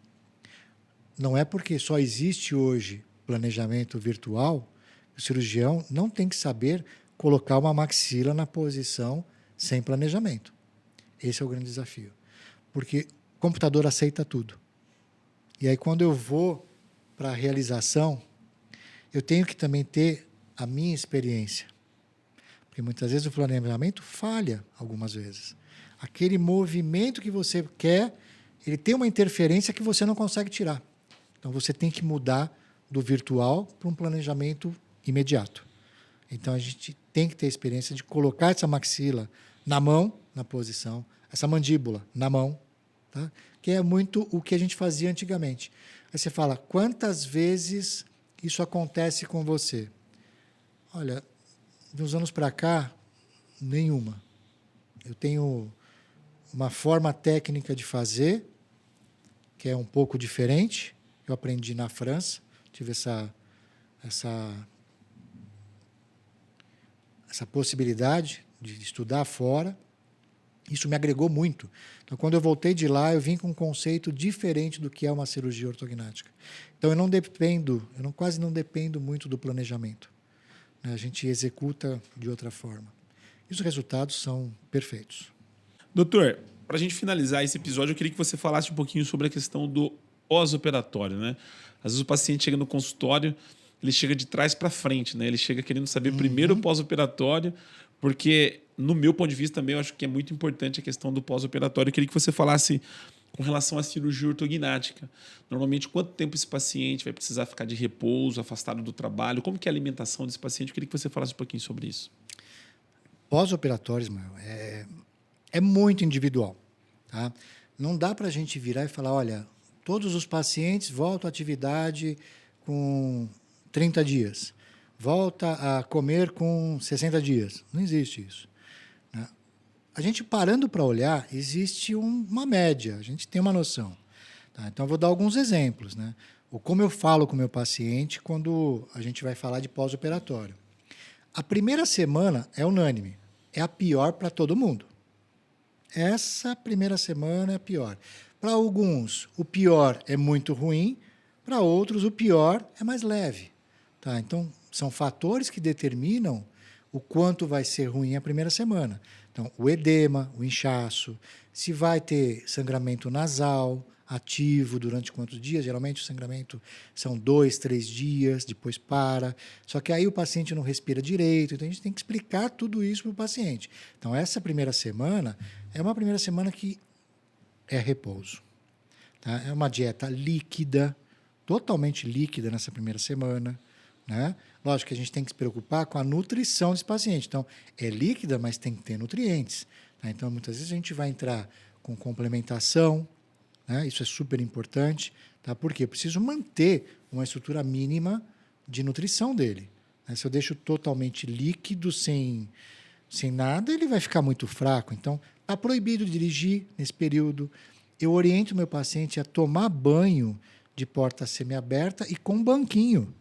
Não é porque só existe hoje planejamento virtual, o cirurgião não tem que saber colocar uma maxila na posição sem planejamento. Esse é o grande desafio. Porque o computador aceita tudo. E aí, quando eu vou para a realização, eu tenho que também ter a minha experiência. Porque muitas vezes o planejamento falha algumas vezes. Aquele movimento que você quer, ele tem uma interferência que você não consegue tirar. Então, você tem que mudar do virtual para um planejamento imediato. Então, a gente tem que ter a experiência de colocar essa maxila na mão, na posição, essa mandíbula na mão, tá? Que é muito o que a gente fazia antigamente. Aí você fala, quantas vezes isso acontece com você? Olha, de uns anos para cá, nenhuma. Eu tenho uma forma técnica de fazer, que é um pouco diferente. Eu aprendi na França, tive essa possibilidade de estudar fora. Isso me agregou muito. Então, quando eu voltei de lá, eu vim com um conceito diferente do que é uma cirurgia ortognática. Então, eu quase não dependo muito do planejamento. Né? A gente executa de outra forma. E os resultados são perfeitos. Doutor, para a gente finalizar esse episódio, eu queria que você falasse um pouquinho sobre a questão do pós-operatório, né? Às vezes o paciente chega no consultório, ele chega de trás para frente, né? Ele chega querendo saber primeiro o pós-operatório, porque, no meu ponto de vista também, eu acho que é muito importante a questão do pós-operatório. Eu queria que você falasse com relação à cirurgia ortognática. Normalmente, quanto tempo esse paciente vai precisar ficar de repouso, afastado do trabalho? Como que é a alimentação desse paciente? Eu queria que você falasse um pouquinho sobre isso. Pós-operatórios, é muito individual. Tá? Não dá para a gente virar e falar, olha, todos os pacientes voltam à atividade com 30 dias. Volta a comer com 60 dias. Não existe isso. Né? A gente parando para olhar, existe uma média, a gente tem uma noção. Tá? Então, eu vou dar alguns exemplos. Né? Como eu falo com o meu paciente quando a gente vai falar de pós-operatório. A primeira semana é unânime, é a pior para todo mundo. Essa primeira semana é a pior. Para alguns, o pior é muito ruim, para outros, o pior é mais leve. Tá? Então, são fatores que determinam o quanto vai ser ruim a primeira semana. Então, o edema, o inchaço, se vai ter sangramento nasal, ativo durante quantos dias? Geralmente o sangramento são 2, 3 dias, depois para. Só que aí o paciente não respira direito, então a gente tem que explicar tudo isso para o paciente. Então, essa primeira semana é uma primeira semana que é repouso. Tá? É uma dieta líquida, totalmente líquida nessa primeira semana. Né? Lógico que a gente tem que se preocupar com a nutrição desse paciente. Então, é líquida, mas tem que ter nutrientes. Tá? Então, muitas vezes a gente vai entrar com complementação, né? Isso é super importante. Tá? Por quê? Eu preciso manter uma estrutura mínima de nutrição dele. Né? Se eu deixo totalmente líquido, sem nada, ele vai ficar muito fraco. Então, está proibido dirigir nesse período. Eu oriento o meu paciente a tomar banho de porta semiaberta e com banquinho.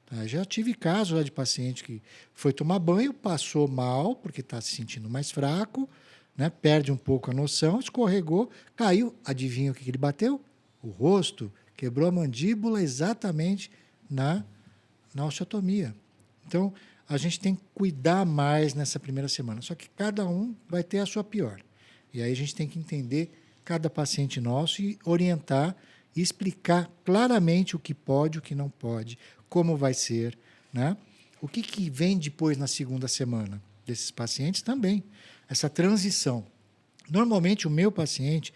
Tá? Já tive casos lá de paciente que foi tomar banho, passou mal, porque está se sentindo mais fraco, né? Perde um pouco a noção, escorregou, caiu. Adivinha o que ele bateu? O rosto, quebrou a mandíbula exatamente na osteotomia. Então, a gente tem que cuidar mais nessa primeira semana. Só que cada um vai ter a sua pior. E aí a gente tem que entender cada paciente nosso e orientar e explicar claramente o que pode, o que não pode, como vai ser. Né? O que vem depois na segunda semana desses pacientes também. Essa transição. Normalmente, o meu paciente,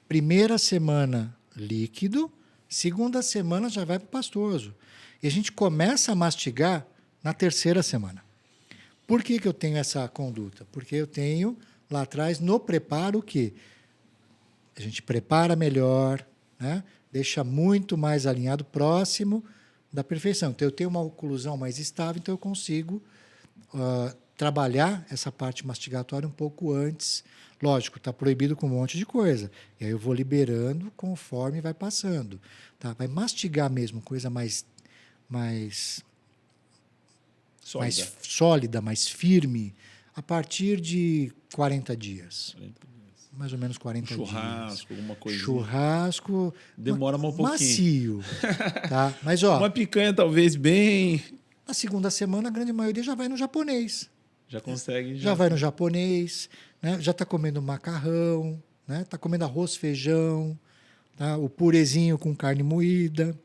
primeira semana líquido, segunda semana já vai para o pastoso. E a gente começa a mastigar na terceira semana. Por que eu tenho essa conduta? Porque eu tenho lá atrás, no preparo, o quê? A gente prepara melhor, né? Deixa muito mais alinhado, próximo da perfeição. Então, eu tenho uma oclusão mais estável, então eu consigo trabalhar essa parte mastigatória um pouco antes. Lógico, está proibido com um monte de coisa. E aí eu vou liberando conforme vai passando. Tá? Vai mastigar mesmo, coisa mais sólida, mais firme, a partir de 40 dias. Mais ou menos 40 dias. Churrasco, alguma coisa. Churrasco. Demora um pouquinho. Macio. Tá? Mas, ó, uma picanha talvez bem... Na segunda semana, a grande maioria já vai no japonês. Já consegue. Já vai no japonês, né? Já está comendo macarrão, né? Está comendo arroz, feijão, tá? O purezinho com carne moída.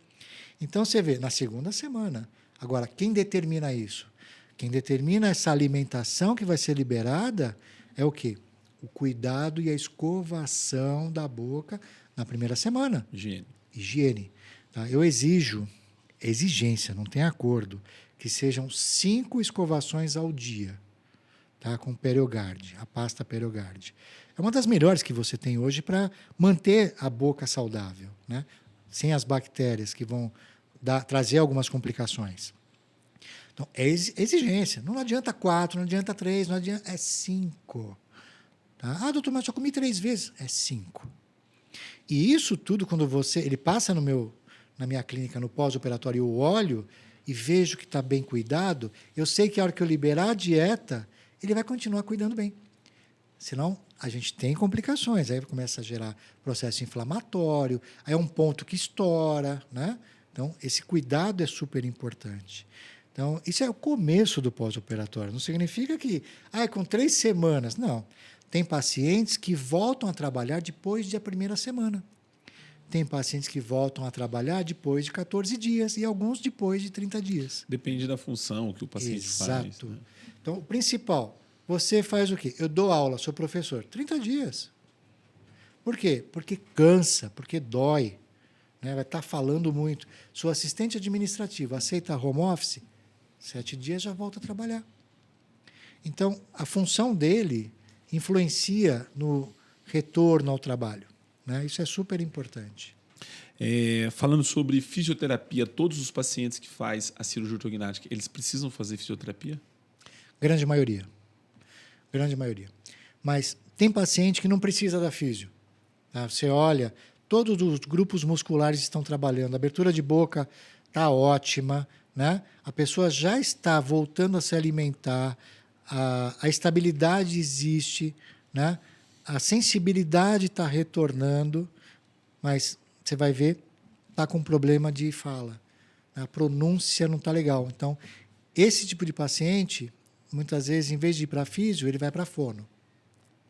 Então, você vê, na segunda semana. Agora, quem determina isso? Quem determina essa alimentação que vai ser liberada é o quê? O cuidado e a escovação da boca na primeira semana. Higiene. Tá? Eu exijo, exigência, não tem acordo, que sejam 5 escovações ao dia, tá? Com Periogarde, a pasta Periogarde. É uma das melhores que você tem hoje para manter a boca saudável, né? Sem as bactérias que vão trazer algumas complicações. Então, é exigência. Não adianta 4, não adianta 3, não adianta... É 5. Tá? Ah, doutor, mas eu comi 3 vezes. É 5. E isso tudo, quando ele passa na minha clínica, no pós-operatório, eu olho e vejo que está bem cuidado, eu sei que a hora que eu liberar a dieta, ele vai continuar cuidando bem. Senão, a gente tem complicações. Aí começa a gerar processo inflamatório, aí é um ponto que estoura, né? Então, esse cuidado é super importante. Então, isso é o começo do pós-operatório. Não significa que, com 3 semanas. Não. Tem pacientes que voltam a trabalhar depois da primeira semana. Tem pacientes que voltam a trabalhar depois de 14 dias e alguns depois de 30 dias. Depende da função que o paciente faz. Exato. Né? Então, o principal, você faz o quê? Eu dou aula, sou professor. 30 dias. Por quê? Porque cansa, porque dói. Né? Vai estar falando muito. Sou assistente administrativo, aceita home office? 7 dias já volta a trabalhar. Então, a função dele influencia no retorno ao trabalho. Né? Isso é super importante. Falando sobre fisioterapia, todos os pacientes que faz a cirurgia ortognática, eles precisam fazer fisioterapia? Grande maioria. Grande maioria. Mas tem paciente que não precisa da físio. Tá? Você olha, todos os grupos musculares estão trabalhando, a abertura de boca está ótima, né? A pessoa já está voltando a se alimentar, a estabilidade existe, né? A sensibilidade está retornando, mas você vai ver, está com problema de fala. A pronúncia não está legal. Então, esse tipo de paciente, muitas vezes, em vez de ir para a físio, ele vai para a fono.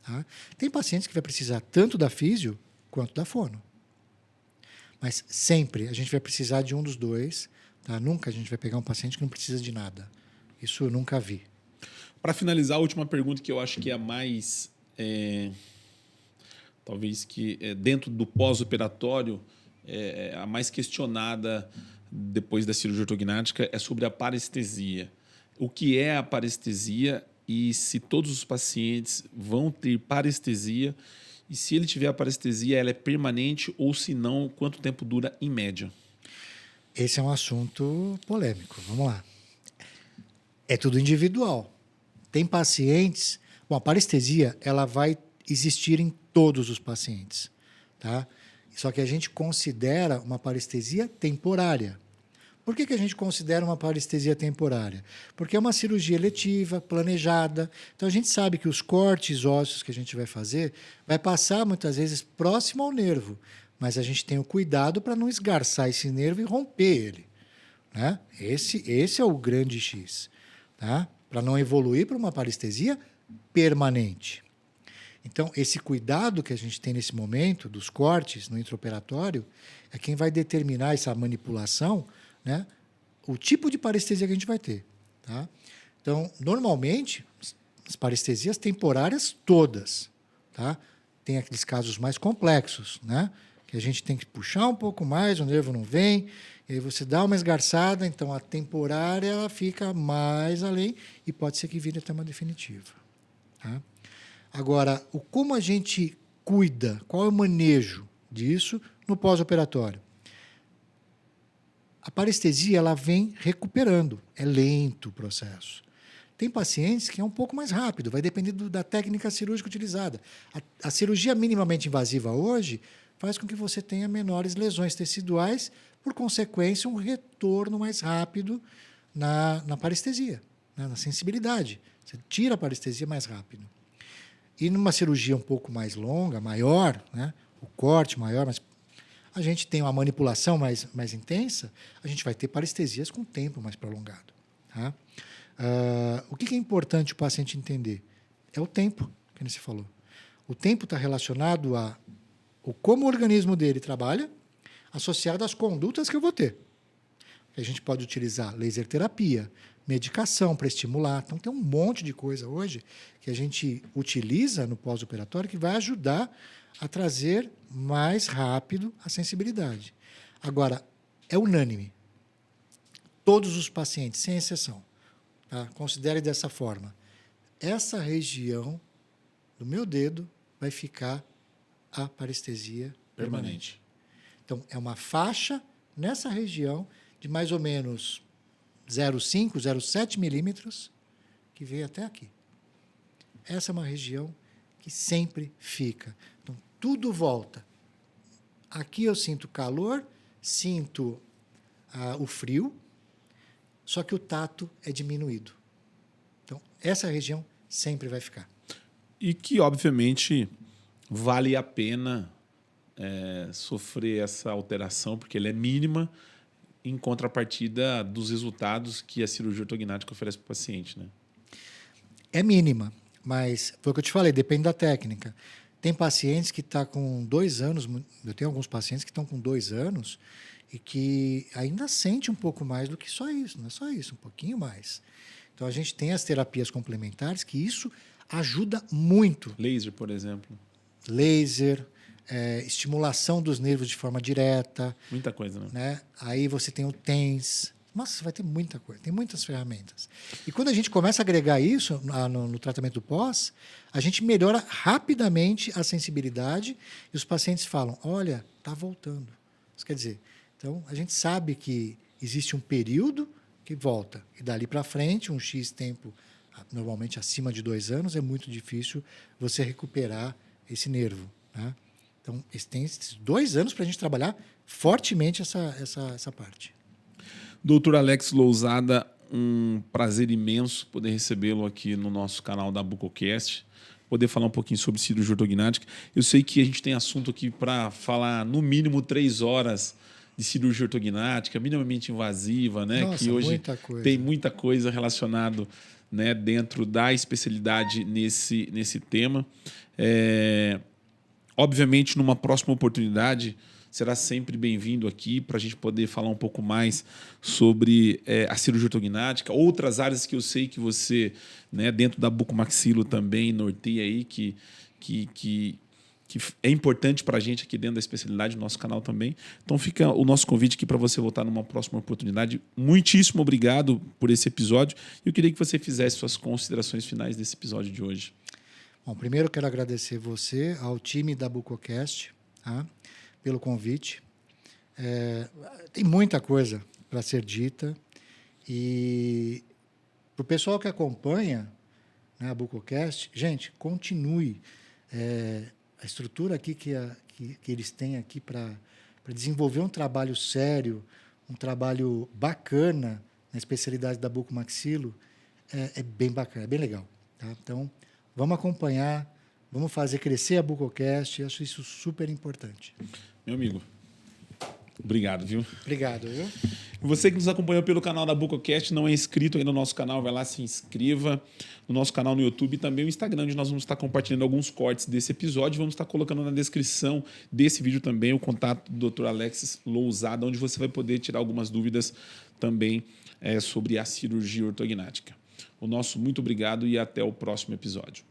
Tá? Tem pacientes que vai precisar tanto da físio quanto da fono. Mas sempre a gente vai precisar de um dos dois. Tá? Nunca a gente vai pegar um paciente que não precisa de nada. Isso eu nunca vi. Para finalizar, a última pergunta que eu acho que é a mais... talvez que dentro do pós-operatório, a mais questionada depois da cirurgia ortognática é sobre a parestesia. O que é a parestesia e se todos os pacientes vão ter parestesia e se ele tiver a parestesia, ela é permanente ou se não, quanto tempo dura em média? Esse é um assunto polêmico. Vamos lá. É tudo individual. Tem pacientes... Bom, a parestesia ela vai existir em todos os pacientes. Tá? Só que a gente considera uma parestesia temporária. Por que a gente considera uma parestesia temporária? Porque é uma cirurgia eletiva, planejada. Então, a gente sabe que os cortes ósseos que a gente vai fazer vai passar, muitas vezes, próximo ao nervo. Mas a gente tem o cuidado para não esgarçar esse nervo e romper ele. Né? Esse é o grande X. Tá? Para não evoluir para uma parestesia permanente. Então, esse cuidado que a gente tem nesse momento dos cortes no intraoperatório é quem vai determinar essa manipulação, né? O tipo de parestesia que a gente vai ter. Tá? Então, normalmente, as parestesias temporárias todas. Tá? Tem aqueles casos mais complexos, né? Que a gente tem que puxar um pouco mais, o nervo não vem, e aí você dá uma esgarçada, então a temporária ela fica mais além e pode ser que vire até uma definitiva. Tá? Agora, como a gente cuida, qual é o manejo disso no pós-operatório? A parestesia ela vem recuperando, é lento o processo. Tem pacientes que é um pouco mais rápido, vai depender da técnica cirúrgica utilizada. A cirurgia minimamente invasiva hoje faz com que você tenha menores lesões teciduais, por consequência, um retorno mais rápido na parestesia, né, na sensibilidade. Você tira a parestesia mais rápido. E numa cirurgia um pouco mais longa, maior, né, o corte maior, mas a gente tem uma manipulação mais intensa, a gente vai ter parestesias com tempo mais prolongado. Tá? O que é importante o paciente entender? É o tempo, que você falou. O tempo está relacionado a como o organismo dele trabalha, associado às condutas que eu vou ter. A gente pode utilizar laser terapia, medicação para estimular. Então, tem um monte de coisa hoje que a gente utiliza no pós-operatório que vai ajudar a trazer mais rápido a sensibilidade. Agora, é unânime. Todos os pacientes, sem exceção, tá? Considere dessa forma. Essa região do meu dedo vai ficar a parestesia permanente. Então, é uma faixa nessa região de mais ou menos 0,5, 0,7 milímetros que vem até aqui. Essa é uma região que sempre fica. Então, tudo volta. Aqui eu sinto calor, sinto o frio, só que o tato é diminuído. Então, essa região sempre vai ficar. E que, obviamente, vale a pena sofrer essa alteração, porque ela é mínima em contrapartida dos resultados que a cirurgia ortognática oferece para o paciente. Né? É mínima, mas foi o que eu te falei, depende da técnica. Tem pacientes que estão com 2 anos, eu tenho alguns pacientes que estão com 2 anos e que ainda sente um pouco mais do que só isso, não é só isso, um pouquinho mais. Então, a gente tem as terapias complementares que isso ajuda muito. Laser, por exemplo. Laser, estimulação dos nervos de forma direta. Muita coisa, né? Aí você tem o TENS. Nossa, vai ter muita coisa, tem muitas ferramentas. E quando a gente começa a agregar isso no tratamento do pós, a gente melhora rapidamente a sensibilidade e os pacientes falam, olha, está voltando, Isso quer dizer, então a gente sabe que existe um período que volta. E dali para frente, um X tempo, normalmente acima de 2 anos, é muito difícil você recuperar esse nervo. Né? Então, tem esses 2 anos para a gente trabalhar fortemente essa parte. Doutor Alex Lousada, um prazer imenso poder recebê-lo aqui no nosso canal da Bucocast, poder falar um pouquinho sobre cirurgia ortognática. Eu sei que a gente tem assunto aqui para falar no mínimo 3 horas de cirurgia ortognática, minimamente invasiva, né? Nossa, que hoje tem muita coisa relacionada, né, dentro da especialidade nesse tema. Obviamente, numa próxima oportunidade, será sempre bem-vindo aqui para a gente poder falar um pouco mais sobre a cirurgia ortognática, outras áreas que eu sei que você, né, dentro da bucomaxilo também norteia aí, que é importante para a gente aqui dentro da especialidade do nosso canal também. Então fica o nosso convite aqui para você voltar numa próxima oportunidade. Muitíssimo obrigado por esse episódio. Eu queria que você fizesse suas considerações finais desse episódio de hoje. Bom, primeiro quero agradecer você, ao time da Bucocast, tá, pelo convite. Tem muita coisa para ser dita e para o pessoal que acompanha, né, a Bucocast, gente, continue. A estrutura aqui que eles têm aqui para desenvolver um trabalho sério, um trabalho bacana na especialidade da bucomaxilo, é bem bacana, é bem legal. Tá? Então, vamos acompanhar, vamos fazer crescer a Bucocast, eu acho isso super importante. Meu amigo, obrigado, viu? Obrigado, viu? Você que nos acompanhou pelo canal da Bucocast, não é inscrito aí no nosso canal, vai lá, se inscreva no nosso canal no YouTube e também no Instagram, onde nós vamos estar compartilhando alguns cortes desse episódio. Vamos estar colocando na descrição desse vídeo também o contato do Dr. Alex Lousada, onde você vai poder tirar algumas dúvidas também sobre a cirurgia ortognática. O nosso muito obrigado e até o próximo episódio.